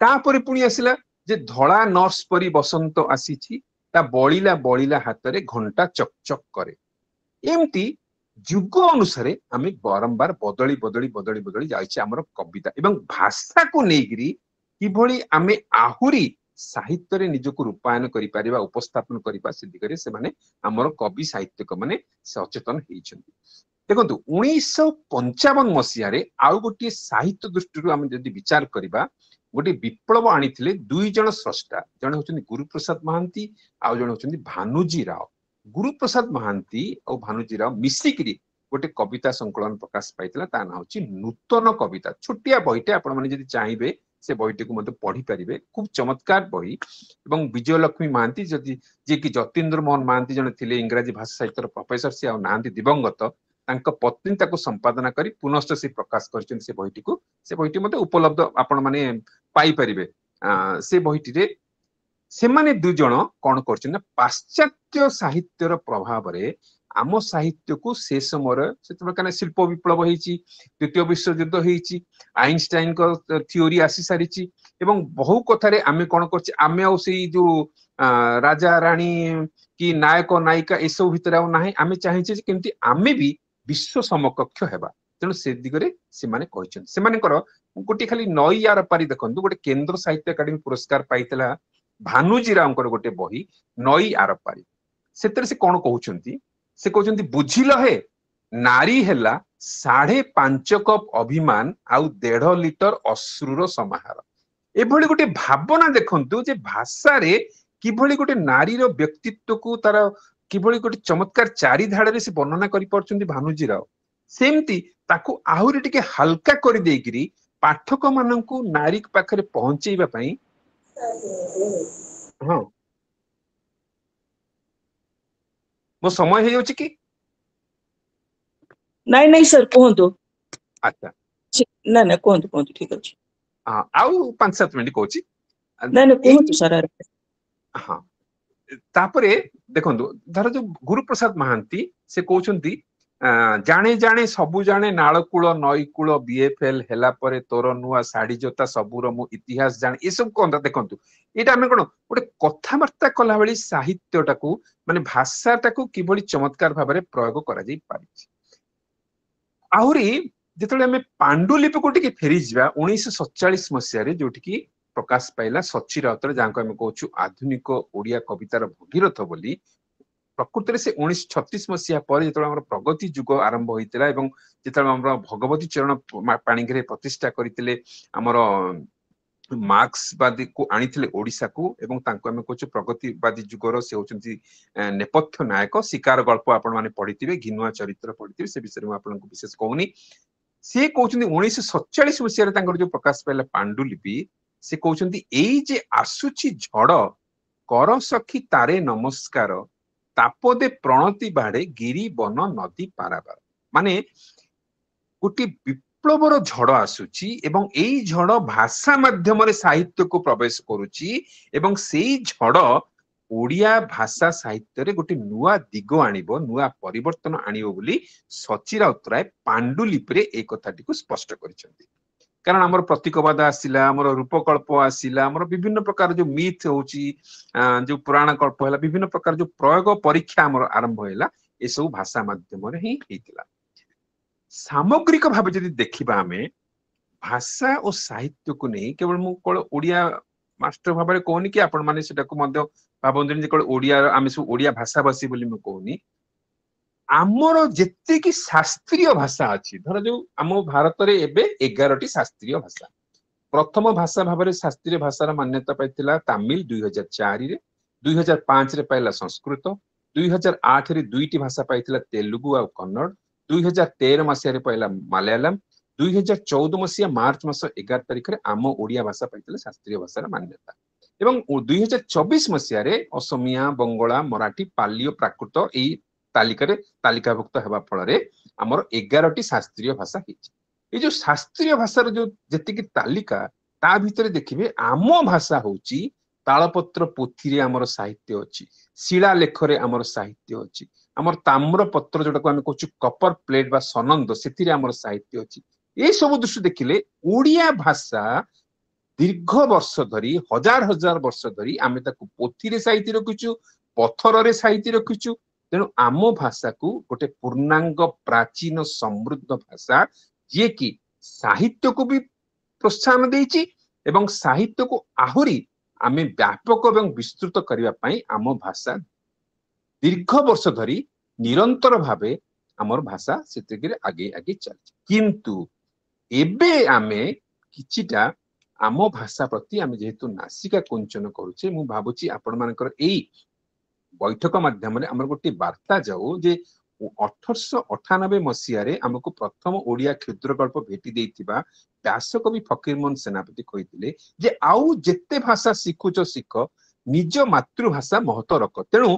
तापरे पुणी आसिला जे धड़ा नर्स परी बसंत आसीछि ता बळिला बळिला हाथ रे घंटा चकचक करे एमती युग अनुसार आम बारंबार बदली बदली बदली बदली जाइए आमर कविता एवं भाषा को लेकिरी किभली आमे आहुरी साहित्य रे निजको रूपायन करि परिबा उपस्थापन करिबा से दिगरे से माने आमर कवि साहित्यक माने सचेतन हेइछन्ति देखंतु 1955 मसिया रे आउ गोटे साहित्य दृष्टि आम जदि विचार करिबा गोटे विप्लव आनिथिले दुई जण स्रष्टा जणे होचन्ति गुरुप्रसाद महांती आउ जणे होचन्ति भानुजी राव गुरुप्रसाद महांती और भानुजी राव मिसिकी गोटे कविता संकलन प्रकाश पाइला ता ना होची नूतन कविता छोटिया बहीटे आपण माने जदि चाहिबे से बहीटे को मते पढ़ी परिबे खूब चमत्कार बही एवं विजय लक्ष्मी महांती जदि जे कि जतीन्द्र मोहन महांती जने थिले इंग्रजी भाषा साहित्यर प्रोफेसर से आ नांती दिवंगत तांका पत्नी ताको संपादना करी पुनश्च से प्रकाश करछन से बहीटी मते उपलब्ध आपण माने पाई परिबे से बहीटी रे ସେମାନେ ଦୁଇ ଜଣ କଣ କରୁଛନ୍ତି ନା ପାଶ୍ଚାତ୍ୟ ସାହିତ୍ୟର ପ୍ରଭାବରେ ଆମ ସାହିତ୍ୟକୁ ସେ ସମୟରେ ସେତେବେଳେ କାରଣ ଶିଳ୍ପ ବିପ୍ଳବ ହେଇଛି, ଦ୍ୱିତୀୟ ବିଶ୍ୱଯୁଦ୍ଧ ହେଇଛି, ଆଇନଷ୍ଟାଇନଙ୍କ ଥିଓରି ଆସି ସାରିଛି ଏବଂ ବହୁ କଥାରେ ଆମେ କଣ କରୁଛେ, ଆମେ ଆଉ ସେଇ ଯୋଉ ରାଜା ରାଣୀ କି ନାୟକ ନାୟିକା ଏସବୁ ଭିତରେ ଆଉ ନାହିଁ। ଆମେ ଚାହିଁଛେ ଯେ କେମିତି ଆମେ ବି ବିଶ୍ୱ ସମକକ୍ଷ ହେବା। ତେଣୁ ସେ ଦିଗରେ ସେମାନେ କହିଛନ୍ତି। ସେମାନଙ୍କର ଗୋଟିଏ ଖାଲି ନଈ ଆର ପାରି ଦେଖନ୍ତୁ, ଗୋଟେ କେନ୍ଦ୍ର ସାହିତ୍ୟ ଏକାଡେମୀ ପୁରସ୍କାର ପାଇଥିଲା ଭାନୁଜୀ ରାଓଙ୍କର ଗୋଟେ ବହି ନଈ ଆର ପାରି। ସେଥିରେ ସେ କଣ କହୁଛନ୍ତି, ସେ କହୁଛନ୍ତି ବୁଝିଲ ହେ ନାରୀ ହେଲା 5.5 କପ୍ ଅଭିମାନ ଆଉ 1.5 ଲିଟର ଅଶ୍ରୁର ସମାହାର। ଏଭଳି ଗୋଟେ ଭାବନା ଦେଖନ୍ତୁ ଯେ ଭାଷାରେ କିଭଳି ଗୋଟେ ନାରୀର ବ୍ୟକ୍ତିତ୍ୱକୁ ତାର କିଭଳି ଗୋଟେ ଚମତ୍କାର ଚାରି ଧାଡରେ ସେ ବର୍ଣ୍ଣନା କରିପାରୁଛନ୍ତି ଭାନୁଜୀ ରାଓ। ସେମିତି ତାକୁ ଆହୁରି ଟିକେ ହାଲକା କରିଦେଇକିରି ପାଠକ ମାନଙ୍କୁ ନାରୀ ପାଖରେ ପହଞ୍ଚେଇବା ପାଇଁ ହଁ ମୋ ସମୟ ହେଇଯାଉଛି କି?
ନାଇଁ ନାଇଁ ସାର୍ କୁହନ୍ତୁ।
ଆଚ୍ଛା
ନା ନା କୁହନ୍ତୁ କୁହନ୍ତୁ ଠିକ ଅଛି।
ଆଉ 5-7 ମିନିଟ୍ କହୁଛି।
ନାଇଁ ନାଇଁ
ଏଇ
କୁହନ୍ତୁ ସାର୍।
ହଁ ତାପରେ ଦେଖନ୍ତୁ, ଧର ଯୋଉ ଗୁରୁପ୍ରସାଦ ମହାନ୍ତି ସେ କହୁଛନ୍ତି ଜାଣେ ଜାଣେ ସବୁ ଜାଣେ ନାଳକୂଳ ନଈକୂଳ BFL ହେଲା ପରେ ତୋର ନୂଆ ଶାଢୀ ଜୋତା ସବୁର ମୁଁ ଇତିହାସ ଜାଣେ, ଏସବୁ କଣ ଦେଖନ୍ତୁ, ଏଇଟା ଆମେ କଣ ଗୋଟେ କଥାବାର୍ତ୍ତା କଲା ଭଳି ସାହିତ୍ୟଟାକୁ ମାନେ ଭାଷାଟାକୁ କିଭଳି ଚମତ୍କାର ଭାବରେ ପ୍ରୟୋଗ କରାଯାଇ ପାରିଛି। ଆହୁରି ଯେତେବେଳେ ଆମେ ପାଣ୍ଡୁଲିପିକୁ ଟିକେ ଫେରିଯିବା 1947 ମସିହାରେ ଯୋଉଠିକି ପ୍ରକାଶ ପାଇଲା ସଚି ରାଉତର, ଯାହାକୁ ଆମେ କହୁଛୁ ଆଧୁନିକ ଓଡିଆ କବିତାର ଭଗୀରଥ ବୋଲି। ପ୍ରକୃତରେ ସେ 1936 ମସିହା ପରେ ଯେତେବେଳେ ଆମର ପ୍ରଗତି ଯୁଗ ଆରମ୍ଭ ହୋଇଥିଲା ଏବଂ ଯେତେବେଳେ ଆମର ଭଗବତୀ ଚରଣ ପାଣିଗ୍ରାହୀ ପ୍ରତିଷ୍ଠା କରିଥିଲେ, ଆମର ମାର୍କ୍ସବାଦୀକୁ ଆଣିଥିଲେ ଓଡିଶାକୁ ଏବଂ ତାଙ୍କୁ ଆମେ କହୁଛୁ ପ୍ରଗତିବାଦୀ ଯୁଗର ସେ ହଉଛନ୍ତି ନେପଥ୍ୟ ନାୟକ। ଶିକାର ଗଳ୍ପ ଆପଣ ମାନେ ପଢିଥିବେ, ଘିନୁଆ ଚରିତ୍ର ପଢିଥିବେ, ସେ ବିଷୟରେ ମୁଁ ଆପଣଙ୍କୁ ବିଶେଷ କହୁନି। ସେ କହୁଛନ୍ତି 1947 ମସିହାରେ ତାଙ୍କର ଯୋଉ ପ୍ରକାଶ ପାଇଲା ପାଣ୍ଡୁଲିପି, ସେ କହୁଛନ୍ତି ଏଇ ଯେ ଆସୁଛି ଝଡ କର ସଖୀ ତାରେ ନମସ୍କାର ତାପଦେ ପ୍ରଣତି ବାଡେ ଗିରି ବନ ନଦୀ ପାରାବାର। ମାନେ ଗୋଟିଏ ବିପ୍ଳବର ଝଡ ଆସୁଛି ଏବଂ ଏଇ ଝଡ ଭାଷା ମାଧ୍ୟମରେ ସାହିତ୍ୟକୁ ପ୍ରବେଶ କରୁଛି ଏବଂ ସେଇ ଝଡ ଓଡିଆ ଭାଷା ସାହିତ୍ୟରେ ଗୋଟେ ନୂଆ ଦିଗ ଆଣିବ, ନୂଆ ପରିବର୍ତ୍ତନ ଆଣିବ ବୋଲି ସଚି ରାଉତରାୟ ପାଣ୍ଡୁଲିପିରେ এই କଥାଟିକୁ ସ୍ପଷ୍ଟ କରିଛନ୍ତି। କାରଣ ଆମର ପ୍ରତୀକବାଦ ଆସିଲା, ଆମର ରୂପକଳ୍ପ ଆସିଲା, ଆମର ବିଭିନ୍ନ ପ୍ରକାର ଯୋଉ ମିଥ୍ ହଉଛି, ଯୋଉ ପୁରାଣ କଳ୍ପ ହେଲା, ବିଭିନ୍ନ ପ୍ରକାର ଯୋଉ ପ୍ରୟୋଗ ପରୀକ୍ଷା ଆମର ଆରମ୍ଭ ହେଲା, ଏସବୁ ଭାଷା ମାଧ୍ୟମରେ ହିଁ ହେଇଥିଲା। ସାମଗ୍ରିକ ଭାବେ ଯଦି ଦେଖିବା ଆମେ ଭାଷା ଓ ସାହିତ୍ୟକୁ ନେଇ, କେବଳ ମୁଁ କେବଳ ଓଡିଆ ମାଷ୍ଟର ଭାବରେ କହୁନି କି ଆପଣ ମାନେ ସେଟାକୁ ମଧ୍ୟ ଭାବନ୍ତୁନି ଯେ କେବଳ ଓଡିଆ ଆମେ ସବୁ ଓଡିଆ ଭାଷାଭାଷୀ ବୋଲି ମୁଁ କହୁନି। ଆମର ଯେତିକି ଶାସ୍ତ୍ରୀୟ ଭାଷା ଅଛି, ଧର ଯୋଉ ଆମ ଭାରତରେ ଏବେ 11ଟି ଶାସ୍ତ୍ରୀୟ ଭାଷା। ପ୍ରଥମ ଭାଷା ଭାବରେ ଶାସ୍ତ୍ରୀୟ ଭାଷାର ମାନ୍ୟତା ପାଇଥିଲା ତାମିଲ 2004ରେ, 2005ରେ ପାଇଲା ସଂସ୍କୃତ, 2008ରେ 2ଟି ଭାଷା ପାଇଥିଲା ତେଲୁଗୁ ଆଉ କନ୍ନଡ, 2013 ମସିହାରେ ପାଇଲା ମାଲୟାଲମ, 2014 ମସିହା ମାର୍ଚ୍ଚ ମାସ 11 ତାରିଖରେ ଆମ ଓଡିଆ ଭାଷା ପାଇଥିଲା ଶାସ୍ତ୍ରୀୟ ଭାଷାର ମାନ୍ୟତା ଏବଂ 2024 ମସିହାରେ ଅସମିଆ, ବଙ୍ଗଳା, ମରାଠୀ, ପାଲି ଓ ପ୍ରାକୃତ ଏଇ ତାଲିକାରେ ତାଲିକାଭୁକ୍ତ ହେବା ଫଳରେ ଆମର 11ଟି ଶାସ୍ତ୍ରୀୟ ଭାଷା ହେଇଛି। ଏଇ ଯୋଉ ଶାସ୍ତ୍ରୀୟ ଭାଷାର ଯୋଉ ଯେତିକି ତାଲିକା, ତା ଭିତରେ ଦେଖିବେ ଆମ ଭାଷା ହଉଛି ତାଳପତ୍ର ପୋଥିରେ ଆମର ସାହିତ୍ୟ ଅଛି, ଶିଳାଲେଖରେ ଆମର ସାହିତ୍ୟ ଅଛି, ଆମର ତାମ୍ର ପତ୍ର ଯୋଉଟାକୁ ଆମେ କହୁଛୁ କପର ପ୍ଲେଟ ବା ସନନ୍ଦ, ସେଥିରେ ଆମର ସାହିତ୍ୟ ଅଛି। ଏଇ ସବୁ ଦୃଷ୍ଟି ଦେଖିଲେ ଓଡିଆ ଭାଷା ଦୀର୍ଘ ବର୍ଷ ଧରି, ହଜାର ହଜାର ବର୍ଷ ଧରି ଆମେ ତାକୁ ପୋଥିରେ ସାହିତ୍ୟ ରଖିଛୁ, ପଥରରେ ସାହିତ୍ୟ ରଖିଛୁ। ତେଣୁ ଆମ ଭାଷାକୁ ଗୋଟେ ପୂର୍ଣ୍ଣାଙ୍ଗ ପ୍ରାଚୀନ ସମୃଦ୍ଧ ଭାଷା, ଯିଏକି ସାହିତ୍ୟକୁ ବି ପ୍ରୋତ୍ସାହନ ଦେଇଛି ଏବଂ ସାହିତ୍ୟକୁ ଆହୁରି ଆମେ ବ୍ୟାପକ ଏବଂ ବିସ୍ତୃତ କରିବା ପାଇଁ ଆମ ଭାଷା ଦୀର୍ଘ ବର୍ଷ ଧରି ନିରନ୍ତର ଭାବେ ଆମର ଭାଷା ସେତିକିରେ ଆଗେଇ ଆଗେଇ ଚାଲିଛି। କିନ୍ତୁ ଏବେ ଆମେ କିଛିଟା ଆମ ଭାଷା ପ୍ରତି ଆମେ ଯେହେତୁ ନାସିକା କୁଞ୍ଚନ କରୁଛେ, ମୁଁ ଭାବୁଛି ଆପଣ ମାନଙ୍କର ଏଇ ବୈଠକ ମାଧ୍ୟମରେ ଆମର ଗୋଟିଏ ବାର୍ତ୍ତା ଯାଉ ଯେ 1898 ମସିହାରେ ଆମକୁ ପ୍ରଥମ ଓଡିଆ କ୍ଷୁଦ୍ର ଗଳ୍ପ ଭେଟି ଦେଇଥିବା ବ୍ୟାସକବି ଫକୀରମୋହନ ସେନାପତି କହିଥିଲେ ଯେ ଆଉ ଯେତେ ଭାଷା ଶିଖୁଛ ଶିଖ, ନିଜ ମାତୃଭାଷା ମହତ ରଖ। ତେଣୁ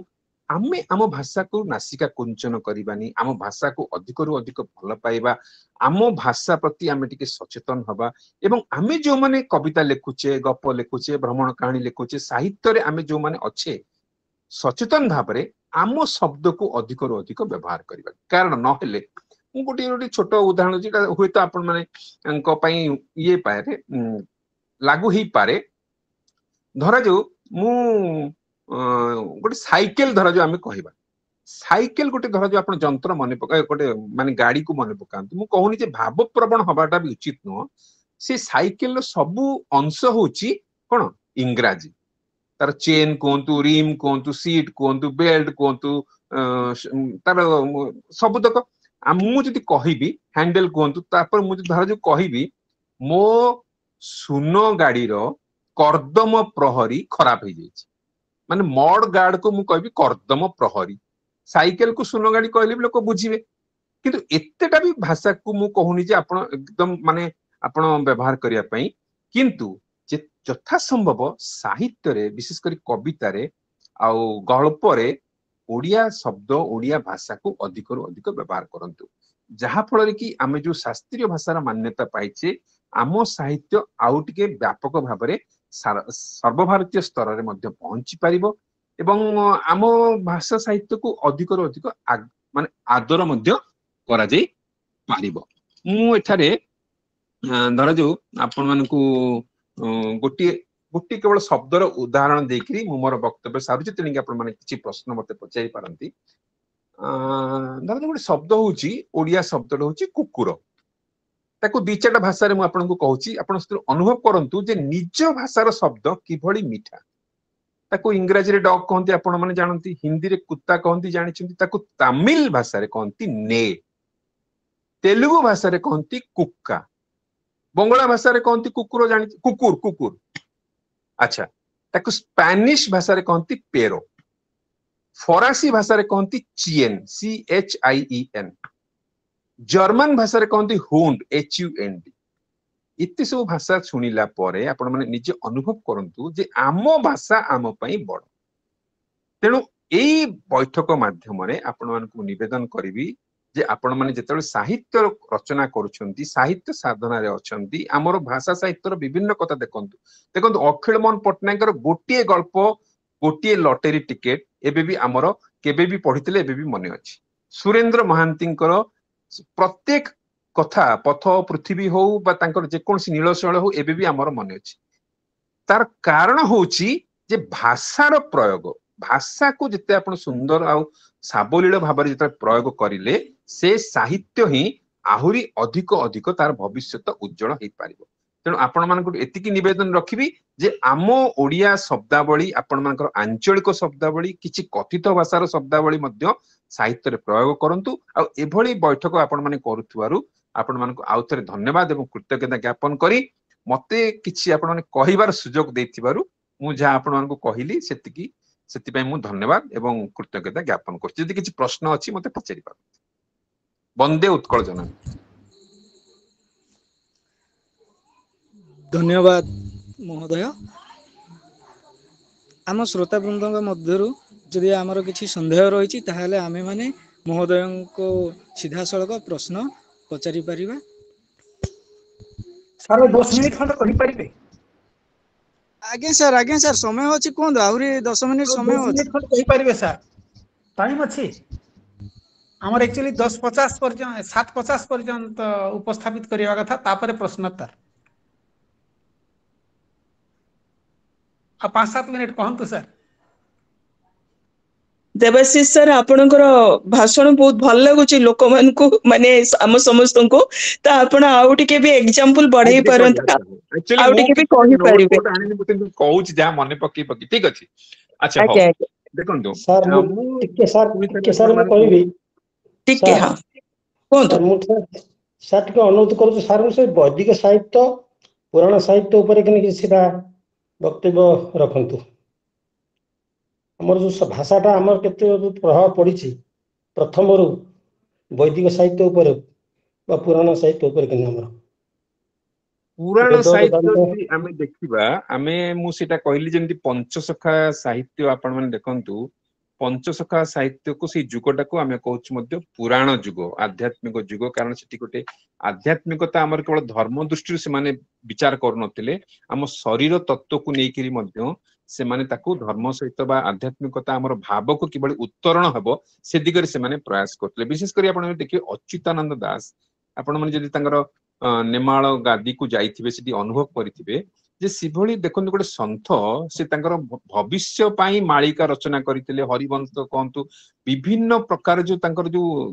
आमे आम भाषा को नासिका कुंचन करबानी आम भाषा को अधिक रु अधिक भल पाइबा आम भाषा प्रति आमे टिके सचेतन हवा एवं आमे जो माने कविता लिखुचे गप लिखुचे भ्रमण कहानी लिखुचे साहित्य रे आमे जो माने अच्छे सचेतन भाव में आम शब्द को अधिक रु अधिक व्यवहार करबा कारण न हेले मु गोटे गोटे छोट उदाहरण जेटा हुए तो आपण माने ये पारे लागू ही पारे धरा जो मु गोटे साइकेल धरा जो आमे कहबा साइकेल गोटे धरा जो आपण जंत्र मन पका गोटे माने गाड़ी को मन पकांतु मु कहूनी जे भाव प्रवण हबाटा भी उचित न से साइकेल सबु अंश होची कोन इंग्राजी तार चेन कहतु रिम कहतु सीट कहतु बेल्ट कहतु तार सबुतक मुझे कहबी हैंडल कहतु तापर मुझे धर जो कहबी मो सुनो गाड़ी रो कर्दम प्रहरी खराब हो जाए माने मड गार्ड को मुझे कहबी कर्दम प्रहरी साइकेल को सुनो गाड़ी कहले भी लोक बुझे किंतु एतेटा भी भाषा को मु कहूनी जे आपण एकदम माने आपण व्यवहार करिया पई किंतु यथा संभव साहित्य रे विशेष कर कविता रे आउ गल्प रे ओडिया शब्द ओडिया भाषा को अधिक रु अधिक व्यवहार करंतु जहा फल कि आमे जो शास्त्रीय भाषार मान्यता पाइछे आम साहित्य आउ टिके व्यापक भाव में सर्वभारतीय स्तर रे मध्य पहुंची पारिबो एवं आम भाषा साहित्य को अधिक रु अधिक माने आदर मध्य करा जाई पारिबो मु एठारे धरा जो आपण मानकू गोटे गोटे केवल शब्दर उदाहरण देकरी मु मोर वक्तव्य सारुची तेणिक आपण माने किछि प्रश्न मते पचारि पारंती धरा जो गोटे शब्द होउची ओडिया शब्द होउची कुकुर ताको दी चारटा भाषा रे मु आपनको कहूची आपण से अनुभव करंतु जे निज भाषार शब्द किभଳି मिठा ताको इंग्रजी रे डॉग कहंती आपण माने जानंती हिंदी रे कुत्ता कहंती जानिछंती ताको तमिल भाषा रे कहंती ने तेलुगु भाषा रे कहंती कुक्का बंगला भाषा रे कहंती कुकुर जानि कुकुर कुकुर अच्छा ताको स्पेनिश भाषा रे कहंती पेरो फरासी भाषा रे कहंती चिएन CHIEN जर्मन भाषा रे कहंती हुंड HUND इत्ते सब भाषा सुनिला परे आपण माने निजे अनुभव करंतु जे आम भाषा आम पई बड़ तेणु एई बैठक माध्यम रे आपण मानकु निवेदन करिवि जे आपण माने जेतेबेले साहित्य रचना करूछंती साहित्य साधना रे अछंती हमर भाषा साहित्य रो विभिन्न कथा देखंतु देखंतु अखिल मोहन पटनायक रो गोटिए गल्प गोटिए लॉटरी टिकेट एबे भी हमर केबे भी पढितले एबे भी मने अछि सुरेंद्र महांतींकर प्रत्येक कथा पथ पृथ्वी हो बा तांकर जे कोनसी नीलशैल हो एबे भी हमर मने अछि तार कारण होची जे भाषार प्रयोग भाषा को जिते आपण सुंदर आ साबलील भाव में जिते प्रयोग करिले से साहित्य ही आहुरी अधिक अधिक तार भविष्यत उज्जवल हो पारिबो तेणु आपण मानक एतिकी निवेदन रखिबी जे आम ओडिया शब्दावली आपण मानकर आंचलिक शब्दावली किछि कथित भाषार शब्दावली मध्य साहित्य रे प्रयोग करंतु आ एभली बैठक आपण माने करूथुवारु आपण मानक आउ थरे धन्यवाद एवं कृतज्ञता ज्ञापन करी मते किछि आपण माने कहिबार सुजोग देथिबारु मु जा आपण मानक कहिली सेतिकी सेति मु धन्यवाद एवं कृतज्ञता ज्ञापन करछि यदि किछि प्रश्न अछि मते पचारि पार वंदे उत्कल जननी
धन्यवाद महोदय आम श्रोता वृंद मध्यरु जदि आमर किछि संदेह रही ताहले आमे माने महोदय को सीधा सड़क प्रश्न पचारि परिबा
सर 10 मिनिट खंड कहि परिबे
आगे सर समय अछि कोन आउरी 10 मिनिट समय
10
अछि
मिनिट खंड कहि परिबे सर टाइम अछि हमर एक्चुअली 10:50 पर्यंत 7:50 पर्यंत उपस्थापित करिवा कथा तापरे प्रश्नोत्तर आ 5-7 मिनिट कहंतु सर
देवाशीष सर आपणकर भाषण बहुत भल लगुच लोक मान को माने आम समस्त को तो आपण आउ टिके भी एग्जांपल बढ़ाई परंत आउ टिके भी कहि परिबे
कहूच जा मने पक्की पक्की ठीक अछि अच्छा हो
आगे आगे
देखंतु
सर टिके सर मैं कहबी
ठीक है हां कोन
सर टिके अनुरोध करू सर से वैदिक साहित्य पुराण साहित्य ऊपर कि सीधा वक्तव्य रखंतु हमर जो भाषाटा हमर केते प्रभाव पड़ी प्रथम वैदिक साहित्य ऊपर बा पुराण साहित्य ऊपर कि हमर
पुराण साहित्य यदि आमे देखिबा आमे मु सेटा कहली जेंति पंचसखा साहित्य आपण माने देखंतु पंचसखा साहित्य को से जुगटा को आम कहूँ पुराण जुग आध्यात्मिक जुग कारण से गोटे आध्यात्मिकता आमर केवल धर्म दृष्टि से माने विचार करुनथिले आम शरीर तत्व को लेकिन से माने ताकू धर्म सहित बा आध्यात्मिकता आमर भाव को किभली उत्तरण हबो से दिगरे से माने प्रयास करथिले विशेष करी आपण देखिए अच्युतानंद दास आपण माने जदि तांगर नेमाळ गादी को जाइथिबे सेठी अनुभव करिथिबे जे सिभली देखନ୍ତୁ गोटे सन्थ से तांकर भविष्य पाई मालिका रचना करथिले हरिवंश कहंतु विभिन्न प्रकार जो तांकर जो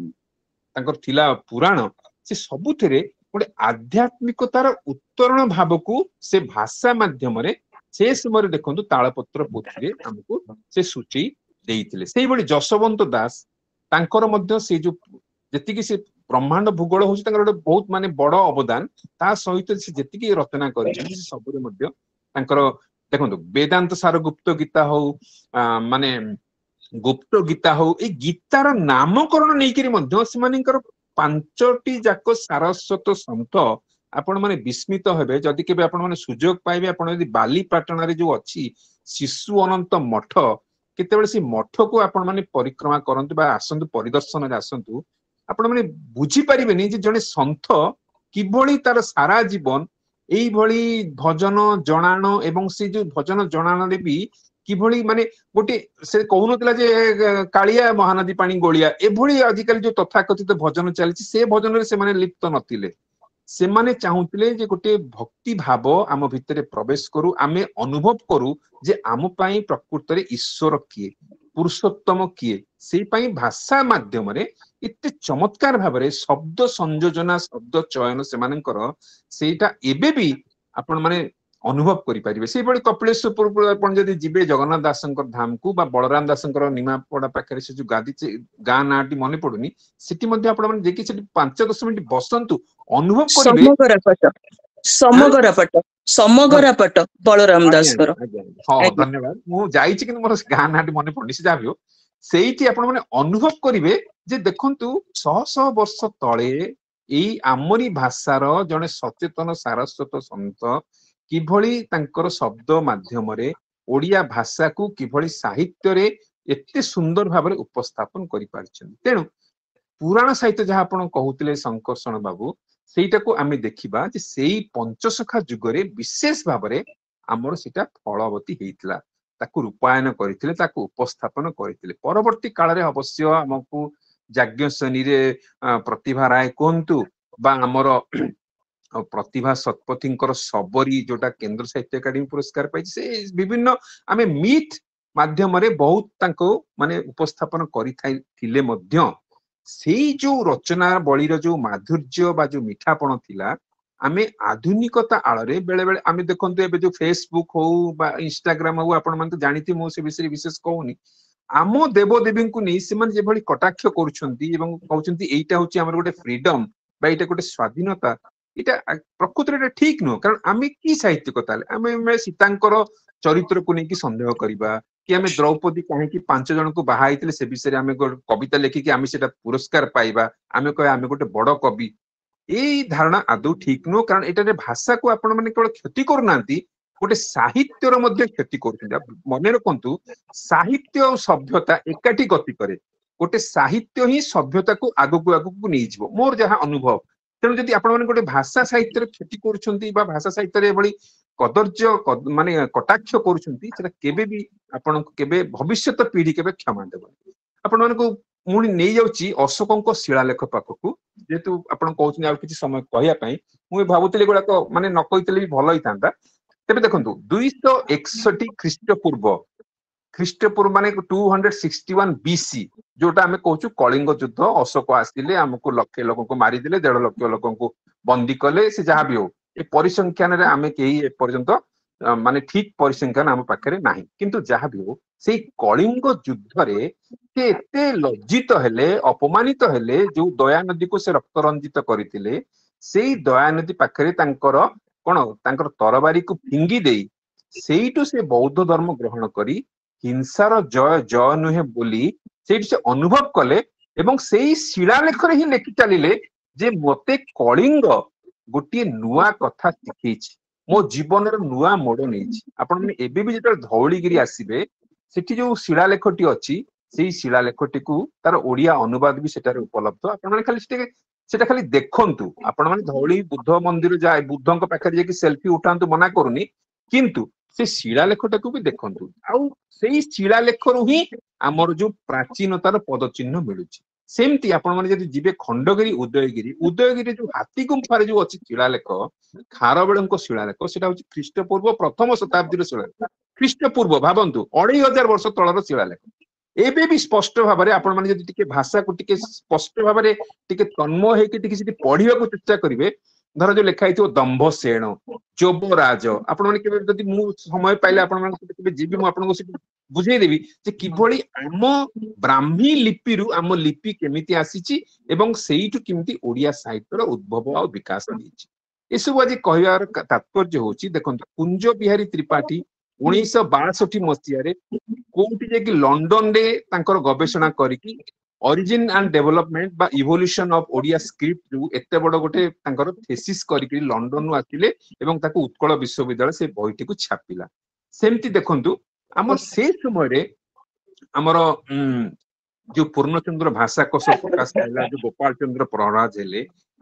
तांकर थिला पुराण से सबुथिरे गोटे आध्यात्मिकतार उत्तरण भाव को से भाषा माध्यम रे से समय देखନ୍ତୁ तालपत्र पोथी हमको से सूची देइथिले सेही बडी जशवंत दास तांकर मध्य से जो जेतिकी से ब्रह्मांड भूगोल होची तांकर गोटे बहुत माने बड़ अवदान ता सहित से जेतिकी रचना करिछि से सबरे मध्य तांकर देखନ୍ତୁ वेदांत सार गुप्त गीता हो माने गुप्त गीता हो ए गीतार नामकरण नेइकरी मध्य से मानेकर पांचटी जाक सारस्वत संत आपण माने विस्मित हेबे जदि केबे आपण माने सुयोग पाइबे आपण यदि बालीपाटना रे जो अछि शिशु अनंत मठ केतेबेले से मठ को आपण माने परिक्रमा करंतु बा आसंतु परिदर्शन रे आसंतु आपण माने बुझी परिबेनी जे जने संत किभली तार सारा जीवन एई भली भजन जणाण एवं से जो भजन जणाण रे भी किभली माने गोटे से कहउनतला जे कालिया महानदी पानी गोलिया एभली आजिकल जो तथाकथित भजन चलछि से भजन रे से माने लिप्त नथिले से माने चाहूतिले जे गोटे भक्ति भाव आम भितरे प्रवेश करू आमे अनुभव करू जे आम पई प्रकृत रे ईश्वर किए पुरुषोत्तम किए से पई भाषा माध्यम रे इते चमत्कार भाव रे शब्द संयोजना शब्द चयन से मानकर सेटा एबे भी आपण माने अनुभव करि परिबे से बडी कपिलेश्वर आपण जदि जिबे जगन्नाथ दासंकर धाम को बा बलराम दासंकर निमापड़ा पाखरे से जो गादी गां नाटी मने पडुनी सिटी मध्ये आपण माने जेकी सिटी 5-10 मिनिट बसंतु अनुभव करिबे
समगरापट बलराम दास कर
हां धन्यवाद मु जाईची कि मोर गां नाटी मने पडनी से जाबियो सेठी आपण माने अनुभव करिबे जे देखंतु 100 वर्ष तळे एई आमरी भाषार जने सचेतन सारस्वत संत किभली तांकर शब्द माध्यम रे ओडिया भाषा को किभली साहित्य रे एते सुंदर भाव रे उपस्थापन करि पारछन तेनु पुराण साहित्य जहा आपण कहउतिले शंकरषण बाबू सेटा को आमे देखिबा जे सेई पंचसखा जुग रे विशेष भाव रे हमर सेटा फलवती हेइतला ताकू रूपायन करथिले ताकू उपस्थापन करथिले परवर्ती काल रे अवश्य हमकु याज्ञसेनी रे प्रतिभा राय कोंतु बा हमर प्रतिभा सतपथींकर सबरी जोटा केंद्र साहित्य अकादमी पुरस्कार पाई से विभिन्न आमे मीट माध्यम रे बहुत तांको माने उपस्थापन करिथिले मध्य सेई जो रचना बळीर जो माधुर्य बा जो मिठापण थिला आमे आधुनिकता आळरे बेले बेले आमे देखंतु एबे जो फेसबुक हो बा इंस्टाग्राम हो आपण मन तो जानिथि मो से विषय विशेष कहूनी आमो देव देवी को नहीं से माने जे भली कटाक्ष करूछंती एवं कहउछंती एइटा होची हमर गोटे फ्रीडम बा एइटा गोटे स्वाधीनता इटा प्रकृति रे ठीक नो कारण आमे की साहित्यिकता आमे सीतांकर चरित्र को नहीं कि संदेह करिबा कि आमे द्रौपदी काहे कि 5 जन को बाहा आइतले से विषय आमे कविता लेखि कि आमे सेटा पुरस्कार पाइबा आमे कहे आमे गोटे बड़ कवि एई धारणा आदौ ठीक नो कारण एटा रे भाषा को आपण माने केवल क्षति करनांती गोटे साहित्यर मध्य क्षति करछन मने रखंतु साहित्य और सभ्यता एकाठी गति करे गोटे साहित्य ही सभ्यता को आगु आगु नहीं जीवो मोर जहा अनुभव तेणु जदि आपण माने गोटे भाषा साहित्यर क्षति करूछंती बा भाषा साहित्य रे बड़ी कदर्य माने कटाक्ष करूछंती सेटा केबे भी आपण केबे भविष्यत पीढ़ी केबे क्षमा देबो आपण माने को मुनी नै जाउची अशोकंक शिलालेख पाखकु जेतु आपण कहउछनी आ किछि समय कहया पई मु भाबुतली गोडा को माने न कहितले भी भलो हितांता तेबे देखंतु 261 ख्रीष्टपूर्व माने 261 बीसी जोटा हमें कहूँ कलिंग युद्ध अशोक आसिले हमको लक्षे लोक को मारी दिले 1.5 लाख लोक को बंदी कले से जहाँ भी हो ए परिसंख्यान रे आमे केही ए पर्यंत माने ठीक परिसंख्यान हम पाखरे नाही किंतु जहाँ भी हो से कलिंग युद्ध रे से एते लज्जित हेले अपमानित हेले जो दया नदी को से रक्त रंजित करथिले सेई दया नदी पाखरे तांकर कोन तांकर तरबारी को फिंगी देई सेइटु से बौद्ध धर्म ग्रहण करी हिंसार जय जय नुहे बोली सेइटु से अनुभव कले एवं सेई शिलालेख रे ही लेखि चलिले जे मते कलिंग गोटे नुआ कथा शिखैछि मो जीवन रो नुआ मोड़ नैछि आपण एबे भी जेते धौलीगिरी आसीबे सेठी जो शिलालेखटी अछि ସେଇ ଶିଳାଲେଖଟିକୁ ତାର ଓଡିଆ ଅନୁବାଦ ବି ସେଠାରେ ଉପଲବ୍ଧ। ଆପଣମାନେ ଖାଲି ସେଟା ଖାଲି ଦେଖନ୍ତୁ। ଆପଣମାନେ ଧଉଳି ବୁଦ୍ଧ ମନ୍ଦିର ବୁଦ୍ଧଙ୍କ ପାଖରେ ଯାଇକି ସେଲ୍ଫି ଉଠାନ୍ତୁ, ମନା କରୁନି, କିନ୍ତୁ ସେ ଶିଳାଲେଖଟାକୁ ବି ଦେଖନ୍ତୁ। ଆଉ ସେଇ ଶିଳାଲେଖରୁ ହିଁ ଆମର ଯୋଉ ପ୍ରାଚୀନତାର ପଦଚିହ୍ନ ମିଳୁଛି। ସେମିତି ଆପଣମାନେ ଯଦି ଯିବେ ଖଣ୍ଡଗିରି, ଉଦୟଗିରି ଯୋଉ ହାତୀ ଗୁମ୍ଫାରେ ଯୋଉ ଅଛି ଶିଳାଲେଖ, ଖାରବେଳଙ୍କ ଶିଳାଲେଖ, ସେଟା ହଉଛି ଖ୍ରୀଷ୍ଟପୂର୍ବ ପ୍ରଥମ ଶତାବ୍ଦୀର ଶିଳାଲେଖ। ଖ୍ରୀଷ୍ଟପୂର୍ବ ଭାବନ୍ତୁ 2500 ବର୍ଷ ତଳର ଶିଳାଲେଖ। ଏବେ ବି ସ୍ପଷ୍ଟ ଭାବରେ ଆପଣମାନେ ଯଦି ଟିକେ ଭାଷାକୁ ଟିକେ ସ୍ପଷ୍ଟ ଭାବରେ ଟିକେ ତନ୍ମୟ ହେଇକି ଟିକେ ସେଠି ପଢିବାକୁ ଚେଷ୍ଟା କରିବେ, ଧର ଯୋଉ ଲେଖା ହେଇଥିବ ଦମ୍ଭସେନ, ଯୋବରାଜ, ଆପଣମାନେ କେବେ ଯଦି ମୁଁ ସମୟ ପାଇଲେ ଆପଣମାନଙ୍କ ସହିତ କେବେ ଯିବି, ମୁଁ ଆପଣଙ୍କୁ ସେଠି ବୁଝେଇଦେବି ଯେ କିଭଳି ଆମ ବ୍ରାହ୍ମୀ ଲିପିରୁ ଆମ ଲିପି କେମିତି ଆସିଛି ଏବଂ ସେଇଠୁ କେମିତି ଓଡିଆ ସାହିତ୍ୟର ଉଦ୍ଭବ ଆଉ ବିକାଶ ହେଇଛି। ଏସବୁ ଆଜି କହିବାର ତାତ୍ପର୍ଯ୍ୟ ହଉଛି, ଦେଖନ୍ତୁ କୁଞ୍ଜ ବିହାରୀ ତ୍ରିପାଠୀ 1962 ମସିହାରେ କୋଉଠି ଯାଇକି ଲଣ୍ଡନରେ ତାଙ୍କର ଗବେଷଣା କରିକି ଅରିଜିନ୍ ଆଣ୍ଡ ଡେଭଲପମେଣ୍ଟ ବା ଇଭଲ୍ୟୁସନ ଅଫ ଓଡିଆ ସ୍କ୍ରିପ୍ଟ ଯୋଉ ଏତେ ବଡ ଗୋଟେ ତାଙ୍କର ଥେସିସ୍ କରିକି ଲଣ୍ଡନରୁ ଆସିଲେ ଏବଂ ତାକୁ ଉତ୍କଳ ବିଶ୍ୱବିଦ୍ୟାଳୟ ସେ ବହିଟିକୁ ଛାପିଲା। ସେମିତି ଦେଖନ୍ତୁ ଆମର ସେ ସମୟରେ ଆମର ଯୋଉ ପୂର୍ଣ୍ଣଚନ୍ଦ୍ର ଭାଷାକୋଷ ପ୍ରକାଶ ପାଇଲା, ଯୋଉ ଗୋପାଳ ଚନ୍ଦ୍ର ପ୍ରହରାଜ ହେଲେ,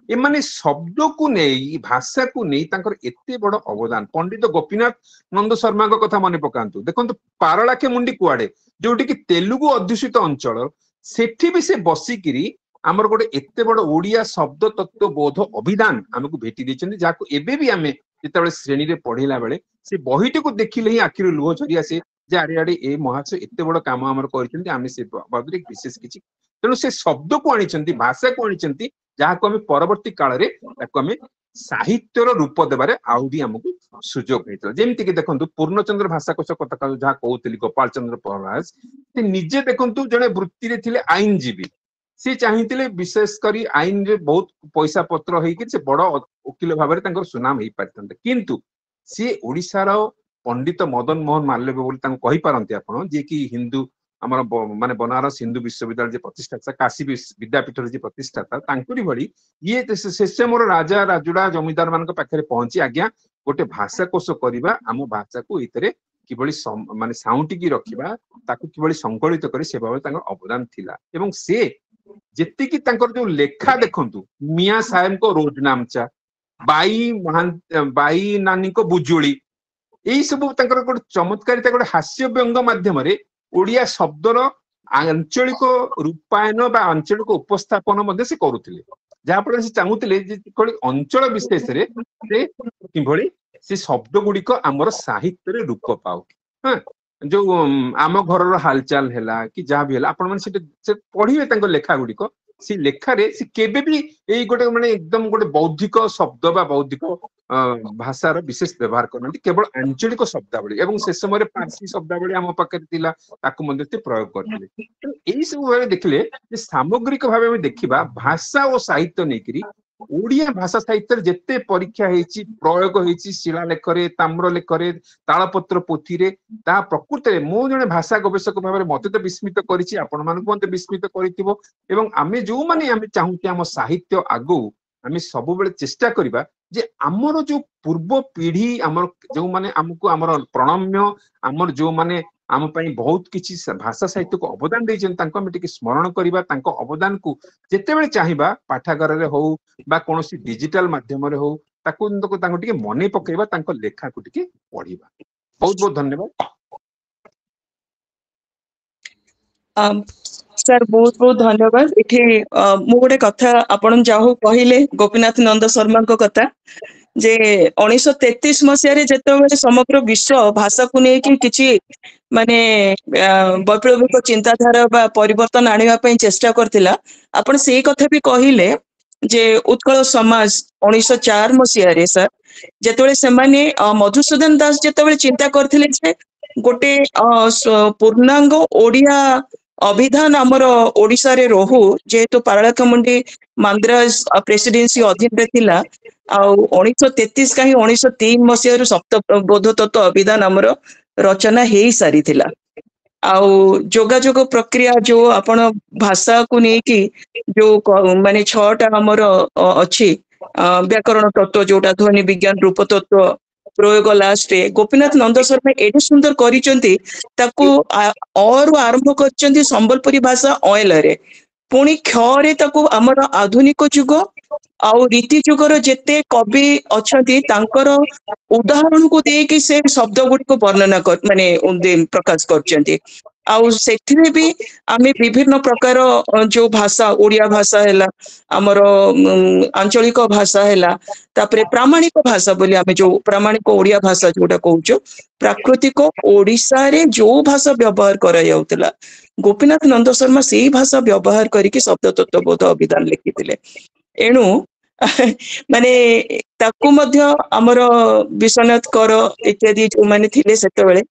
ଏମାନେ ଶବ୍ଦକୁ ନେଇ ଭାଷାକୁ ନେଇ ତାଙ୍କର ଏତେ ବଡ ଅବଦାନ। ପଣ୍ଡିତ ଗୋପୀନାଥ ନନ୍ଦ ଶର୍ମାଙ୍କ କଥା ମନେ ପକାନ୍ତୁ। ଦେଖନ୍ତୁ ପାରଳାଖେମୁଣ୍ଡି କୁଆଡେ, ଯୋଉଠି କି ତେଲୁଗୁ ଅଧ୍ୟୁଷିତ ଅଞ୍ଚଳ, ସେଠି ବି ସେ ବସିକିରି ଆମର ଗୋଟେ ଏତେ ବଡ ଓଡିଆ ଶବ୍ଦ ତତ୍ତ୍ୱ ବୋଧ ଅଭିଧାନ ଆମକୁ ଭେଟି ଦେଇଛନ୍ତି, ଯାହାକୁ ଏବେ ବି ଆମେ ଯେତେବେଳେ ଶ୍ରେଣୀରେ ପଢିଲା ବେଳେ ସେ ବହିଟିକୁ ଦେଖିଲେ ହିଁ ଆଖିରୁ ଲୁହ ଝରି ଆସେ ଯେ ଆରେ ଆରେ ଏ ମହାଶୟ ଏତେ ବଡ କାମ ଆମର କରିଛନ୍ତି, ଆମେ ସେ ବାବଦରେ ବିଶେଷ କିଛି। ତେଣୁ ସେ ଶବ୍ଦକୁ ଆଣିଛନ୍ତି, ଭାଷାକୁ ଆଣିଛନ୍ତି, ଯାହାକୁ ଆମେ ପରବର୍ତ୍ତୀ କାଳରେ ତାକୁ ଆମେ ସାହିତ୍ୟର ରୂପ ଦେବାରେ ଆହୁରି ଆମକୁ ସୁଯୋଗ ହେଇଥିଲା। ଯେମିତିକି ଦେଖନ୍ତୁ ପୂର୍ଣ୍ଣଚନ୍ଦ୍ର ଭାଷାକୋଷ କଥା ଯାହା କହୁଥିଲି, ଗୋପାଳ ଚନ୍ଦ୍ର ପ୍ରହରାଜ ସେ ନିଜେ ଦେଖନ୍ତୁ ଜଣେ ବୃତ୍ତିରେ ଥିଲେ ଆଇନଜୀବୀ। ସେ ଚାହିଁଥିଲେ ବିଶେଷ କରି ଆଇନରେ ବହୁତ ପଇସା ପତ୍ର ହେଇକି ସେ ବଡ ଓକିଲ ଭାବରେ ତାଙ୍କର ସୁନାମ ହେଇପାରିଥାନ୍ତେ, କିନ୍ତୁ ସିଏ ଓଡିଶାର ପଣ୍ଡିତ ମଦନ ମୋହନ ମାଲବ୍ୟ ବୋଲି ତାଙ୍କୁ କହିପାରନ୍ତି ଆପଣ, ଯିଏକି ହିନ୍ଦୁ ଆମର ମାନେ ବନାରସ ହିନ୍ଦୁ ବିଶ୍ୱବିଦ୍ୟାଳୟ ଯେ ପ୍ରତିଷ୍ଠାତା, କାଶୀ ବିଦ୍ୟାପୀଠର ଯେ ପ୍ରତିଷ୍ଠାତା, ତାଙ୍କରି ଭଳି ଇଏ ସେ ମୋର ରାଜା ରାଜୁଡା ଜମିଦାର ମାନଙ୍କ ପାଖରେ ପହଞ୍ଚି ଆଜ୍ଞା ଗୋଟେ ଭାଷାକୋଷ କରିବା, ଆମ ଭାଷାକୁ ଏଇଥିରେ କିଭଳି ମାନେ ସାଉଁଟିକି ରଖିବା, ତାକୁ କିଭଳି ସଂକଳିତ କରି ସେ ଭାବରେ ତାଙ୍କର ଅବଦାନ ଥିଲା। ଏବଂ ସେ ଯେତିକି ତାଙ୍କର ଯୋଉ ଲେଖା ଦେଖନ୍ତୁ, ମିଆଁ ସାହେବଙ୍କ ରୋଜନାମଚା, ବାଇ ନାନୀଙ୍କ ବୁଜୁଳି, ଏଇ ସବୁ ତାଙ୍କର ଗୋଟେ ଚମତ୍କାରିତା, ଗୋଟେ ହାସ୍ୟ ବ୍ୟଙ୍ଗ ମାଧ୍ୟମରେ ଓଡିଆ ଶବ୍ଦର ଆଞ୍ଚଳିକ ରୂପାୟନ ବା ଆଞ୍ଚଳିକ ଉପସ୍ଥାପନ ମଧ୍ୟ ସେ କରୁଥିଲେ। ଯାହାଫଳରେ ସେ ଚାହୁଁଥିଲେ ଯେ କିଭଳି ଅଞ୍ଚଳ ବିଶେଷରେ ସେ କିଭଳି ସେ ଶବ୍ଦ ଗୁଡିକ ଆମର ସାହିତ୍ୟରେ ରୂପ ପାଉ। ହଁ, ଯୋଉ ଆମ ଘରର ହାଲଚାଲ ହେଲା କି ଯାହା ବି ହେଲା, ଆପଣମାନେ ସେ ପଢିବେ ତାଙ୍କ ଲେଖା ଗୁଡିକ, ସେ ଲେଖାରେ ସେ କେବେ ବି ଏଇ ଗୋଟେ ମାନେ ଏକଦମ ଗୋଟେ ବୌଦ୍ଧିକ ଶବ୍ଦ ବା ବୌଦ୍ଧିକ ଭାଷାର ବିଶେଷ ବ୍ୟବହାର କରୁନାହାନ୍ତି, କେବଳ ଆଞ୍ଚଳିକ ଶବ୍ଦାବଳୀ। ଏବଂ ସେ ସମୟରେ ପାର୍ସୀ ଶବ୍ଦାବଳୀ ଆମ ପାଖରେ ଥିଲା, ତାକୁ ମଧ୍ୟ ସେ ପ୍ରୟୋଗ କରିଥିଲେ। ତେଣୁ ଏଇ ସବୁ ଭାବେ ଦେଖିଲେ ଯେ ସାମଗ୍ରିକ ଭାବେ ଆମେ ଦେଖିବା ଭାଷା ଓ ସାହିତ୍ୟ ନେଇକିରି ଓଡିଆ ଭାଷା ସାହିତ୍ୟରେ ଯେତେ ପରୀକ୍ଷା ହେଇଛି, ପ୍ରୟୋଗ ହେଇଛି, ଶିଳାଲେଖରେ, ତାମ୍ର ଲେଖରେ, ତାଳପତ୍ର ପୋଥିରେ, ତାହା ପ୍ରକୃତରେ ମୁଁ ଜଣେ ଭାଷା ଗବେଷକ ଭାବରେ ମତେ ତ ବିସ୍ମିତ କରିଛି, ଆପଣ ମାନଙ୍କୁ ମଧ୍ୟ ବିସ୍ମିତ କରିଥିବ। ଏବଂ ଆମେ ଯୋଉମାନେ ଆମେ ଚାହୁଁଛେ ଆମ ସାହିତ୍ୟ ଆଗକୁ, ଆମେ ସବୁବେଳେ ଚେଷ୍ଟା କରିବା ଯେ ଆମର ଯୋଉ ପୂର୍ବ ପିଢି, ଆମର ଯୋଉମାନେ ଆମକୁ ଆମର ପ୍ରଣମ୍ୟ, ଆମର ଯୋଉମାନେ ଆମ ପାଇଁ ବହୁତ କିଛି ଭାଷା ସାହିତ୍ୟକୁ ଅବଦାନ ଦେଇଛନ୍ତି, ତାଙ୍କୁ ଆମେ ଟିକେ ସ୍ମରଣ କରିବା, ତାଙ୍କ ଅବଦାନକୁ ଯେତେବେଳେ ଚାହିଁବା ପାଠାଗାରରେ ହଉ ବା କୌଣସି ଡିଜିଟାଲ ମାଧ୍ୟମରେ ହଉ, ତାଙ୍କୁ ଟିକେ ମନେ ପକେଇବା, ତାଙ୍କ ଲେଖାକୁ ଟିକେ ପଢିବା। ବହୁତ ବହୁତ ଧନ୍ୟବାଦ।
ସାର୍ ବହୁତ ବହୁତ ଧନ୍ୟବାଦ। ଏଠି ମୁଁ ଗୋଟେ କଥା ଆପଣ ଯାହା ହଉ କହିଲେ ଗୋପୀନାଥ ନନ୍ଦ ଶର୍ମାଙ୍କ କଥା, ଯେ 1933 ମସିହାରେ ଯେତେବେଳେ ସମଗ୍ର ବିଶ୍ୱ ଭାଷାକୁ ନେଇକି କିଛି ମାନେ ବୈପ୍ଳବିକ ଚିନ୍ତାଧାରା ବା ପରିବର୍ତ୍ତନ ଆଣିବା ପାଇଁ ଚେଷ୍ଟା କରିଥିଲା, ଆପଣ ସେଇ କଥା ବି କହିଲେ ଯେ ଉତ୍କଳ ସମାଜ 1904 ମସିହାରେ ସାର୍ ଯେତେବେଳେ ସେମାନେ ମଧୁସୂଦନ ଦାସ ଯେତେବେଳେ ଚିନ୍ତା କରିଥିଲେ ଯେ ଗୋଟେ ପୂର୍ଣ୍ଣାଙ୍ଗ ଓଡିଆ ଅଭିଧାନ ଆମର ଓଡିଶାରେ ରହୁ, ଯେହେତୁ ପାରଳାଖେମୁଣ୍ଡି ମାନ୍ଦ୍ରାଜ ପ୍ରେସିଡେନ୍ସି ଅଧୀନରେ ଥିଲା, ଆଉ 1933 କାହିଁ 1903 ମସିହାରୁ ସପ୍ତବୋଧ ତତ୍ତ୍ୱ ଅଭିଧାନ ଆମର ରଚନା ହେଇ ସାରିଥିଲା। ଆଉ ଯୋଗାଯୋଗ ପ୍ରକ୍ରିୟା ଯୋଉ ଆପଣ ଭାଷାକୁ ନେଇକି ଯୋଉ ମାନେ 6ଟା ଆମର ଅଛି ବ୍ୟାକରଣ ତତ୍ତ୍ୱ, ଯୋଉଟା ଧ୍ୱନି ବିଜ୍ଞାନ, ରୂପ ତତ୍ତ୍ୱ, प्रयोग लास्ट रे गोपीनाथ नंद शर्मा एडे सुंदर करिसेंती ताकू और आरंभ करचंती संबलपुरी भाषा ऑयल रे पुणी क्षरे ताकू हमर आधुनिक जुग आउ रीति जुगर जेते कवि अछंती तांकर उदाहरण को देके से शब्द गुडी को वर्णना कर माने प्रकाश करचंती आउ सेथिरे भी आमे विभिन्न प्रकार जो भाषा ओडिया भाषा हैला हमर आंचलिक भाषा हैला तापरे प्रामाणिक भाषा बोली आमे जो प्रामाणिक ओडिया भाषा जोटा कहउचो प्राकृतिक ओडिसा रे जो भाषा व्यवहार करा जाउतला गोपीनाथ नंद शर्मा सेही भाषा व्यवहार करके शब्द तत्वबोध अभिधान लिखिथिले एणु माने ताकू मध्य हमर विश्वनाथ कर इत्यादि जो माने थिले सेतबेले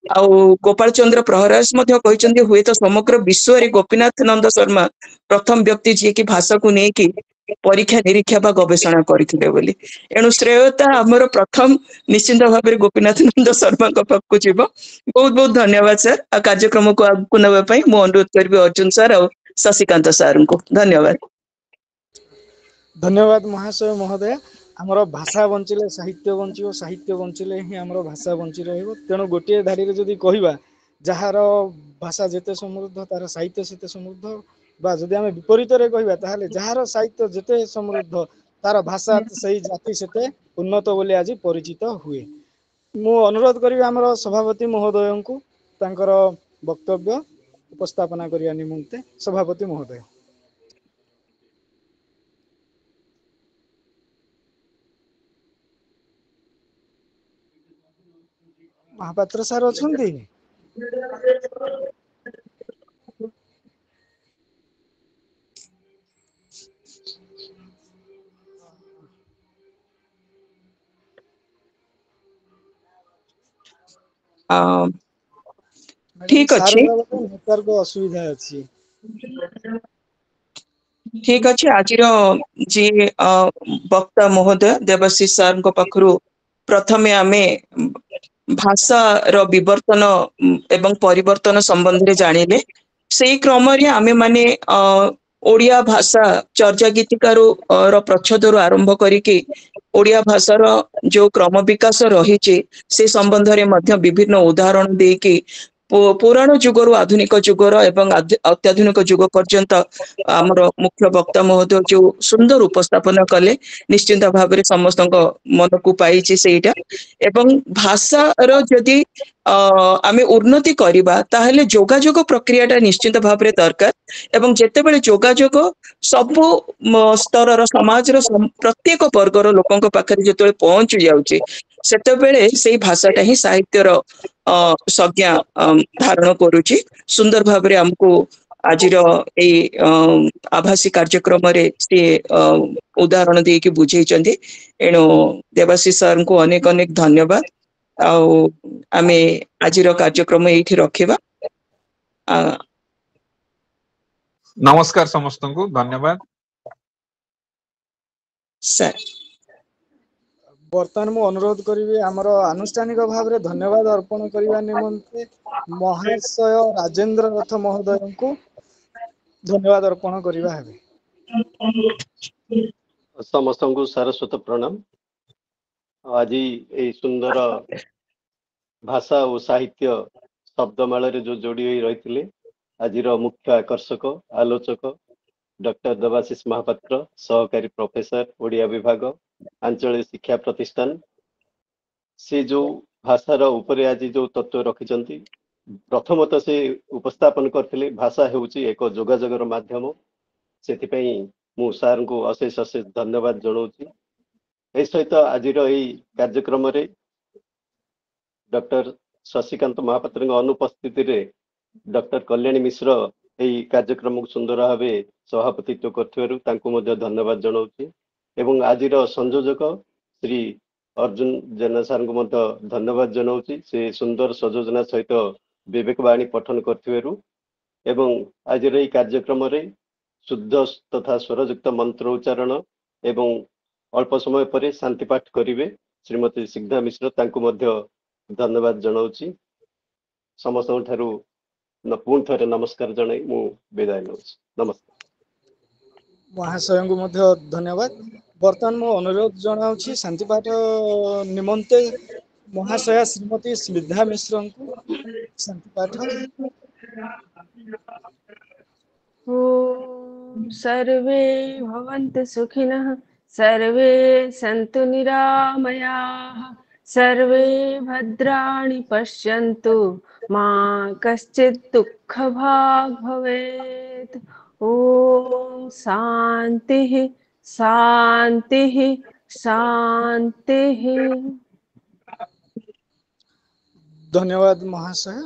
आउ गोपाल चंद्र प्रहरास मध्य कहते हुए तो समग्र विश्व रे गोपीनाथ नंद शर्मा प्रथम व्यक्ति जी की भाषा को लेकिन परीक्षा निरीक्षा बा गवेषणा करथिले बोली एणु श्रेयता हमर प्रथम निश्चित भाव में गोपीनाथ नंद शर्मा को पाखु जीव बहुत बहुत धन्यवाद सर आ कार्यक्रम को आगु नबा पई मो अनुरोध करबी अर्जुन सर और शशिकांत सर को धन्यवाद
धन्यवाद महाशय महोदय आमर भाषा बंचिले साहित्य बंचिबो साहित्य बंचिले ही आमर भाषा बंची रहइबो तेणु गोटे धाड़ी रे जदी कहिबा जहार भाषा जेते समृद्ध तार साहित्य सेते समृद्ध बा जदी आमे विपरीत रे कहिबा ताहाले जहार साहित्य जेते समृद्ध तार भाषा सही जाति सेते उन्नत बोली आज परिचित हुए मु अनुरोध करिबी आमर सभापति महोदय को तांकर वक्तव्य उपस्थापना करिया निमंते सभापति महोदय महापात्र सार अछंती
ठीक अच्छे
नेटवर्क असुविधा अछि
ठीक अच्छे आज जी वक्ता महोदय देवाशीष सर को पाखरु प्रथमे आमे भाषा रो विवर्तन एवं परिवर्तन संबंध रे जानिले सेही क्रम रे आमे माने ओडिया भाषा चर्चा गीतिकारु रो प्रच्छदरु आरंभ करिके ओडिया भाषार जो क्रम विकास रही से संबंध रे मध्य विभिन्न उदाहरण देके पुराण जुगर आधुनिक जुगर एवं अत्याधुनिक जुग पर्यंत आमर मुख्य वक्ता महोदय जो सुंदर उपस्थापन कले निश्चिंत भाव में समस्त मन को पाई सेटा एवं भाषार जदि आमे उन्नति करिबा ताहेले जोगाजोग प्रक्रियाटा निश्चित भाव में दरकार एवं जेतेबेले जोगाजोग सबु स्तर समाजर प्रत्येक वर्गर लोकंक पाखरे जेतेबेले पहुंची जाउची सेतेबेले सेही भाषाटा ही साहित्यर संज्ञा धारण करुची सुंदर भाव में हमको आज आभासी कार्यक्रम से उदाहरण दे कि बुझे एणु देवाशीष सर को अनेक अनेक धन्यवाद आमे आज कार्यक्रम ये रखा
नमस्कार समस्त को धन्यवाद
सर
बर्तमान मु अनुरोध करी आमर आनुष्ठानिक भाव में धन्यवाद अर्पण करने निमंते महाशय राजेंद्र रथ महोदय को धन्यवाद अर्पण करवा
समस्त को सारस्वत प्रणाम आज ये सुंदर भाषा और साहित्य शब्दमाल जो जोड़ी रही आज मुख्य आकर्षक आलोचक डॉक्टर देवाशीष महापात्र सहकारी प्रोफेसर ओडिया विभाग आंचलिक शिक्षा प्रतिष्ठान से जो भाषार उपरे आज जो तत्व रखिंट प्रथमतः से उपस्थापन करते भाषा होउची एक जोगाजोगर माध्यम से मु सार को अशेष अशेष धन्यवाद जनाऊँगी ए सहित आज कार्यक्रम रे डॉक्टर शशिकांत महापात्र अनुपस्थिति रे डॉक्टर कल्याणी मिश्र यही कार्यक्रम को सुंदर भाव सभापतित्व कर धन्यवाद जनाऊँगी एवं आज संयोजक श्री अर्जुन जेना सार को धन्यवाद जनाऊँगी से सुंदर संयोजना सहित विवेकवाणी पठन कर आज कार्यक्रम रे शुद्ध तथा स्वरयुक्त मंत्र उच्चारण एवं अल्प समय पर शांति पाठ करेंगे श्रीमती सिग्धा मिश्र तांको धन्यवाद जनाऊँगी समस्त पुणी थे नमस्कार जन मु विदाय नौछि नमस्कार
महाशय को धन्यवाद ବର୍ତ୍ତମାନ ମୁଁ ଅନୁରୋଧ ଜଣାଉଛି ଶାନ୍ତି ପାଠ ନିମନ୍ତେ ମହାଶୟା ଶ୍ରୀମତୀ ସ୍ନିଗ୍ଧା ମିଶ୍ରଙ୍କୁ ଶାନ୍ତି ପାଠ।
ॐ सर्वे भवन्तु सुखिनः सर्वे सन्तु निरामयाः सर्वे भद्राणि पश्यन्तु मा कश्चित् दुःखभाग् भवेत्। ॐ शान्तिः शान्तिः शान्तिः।
धन्यवाद महाशय।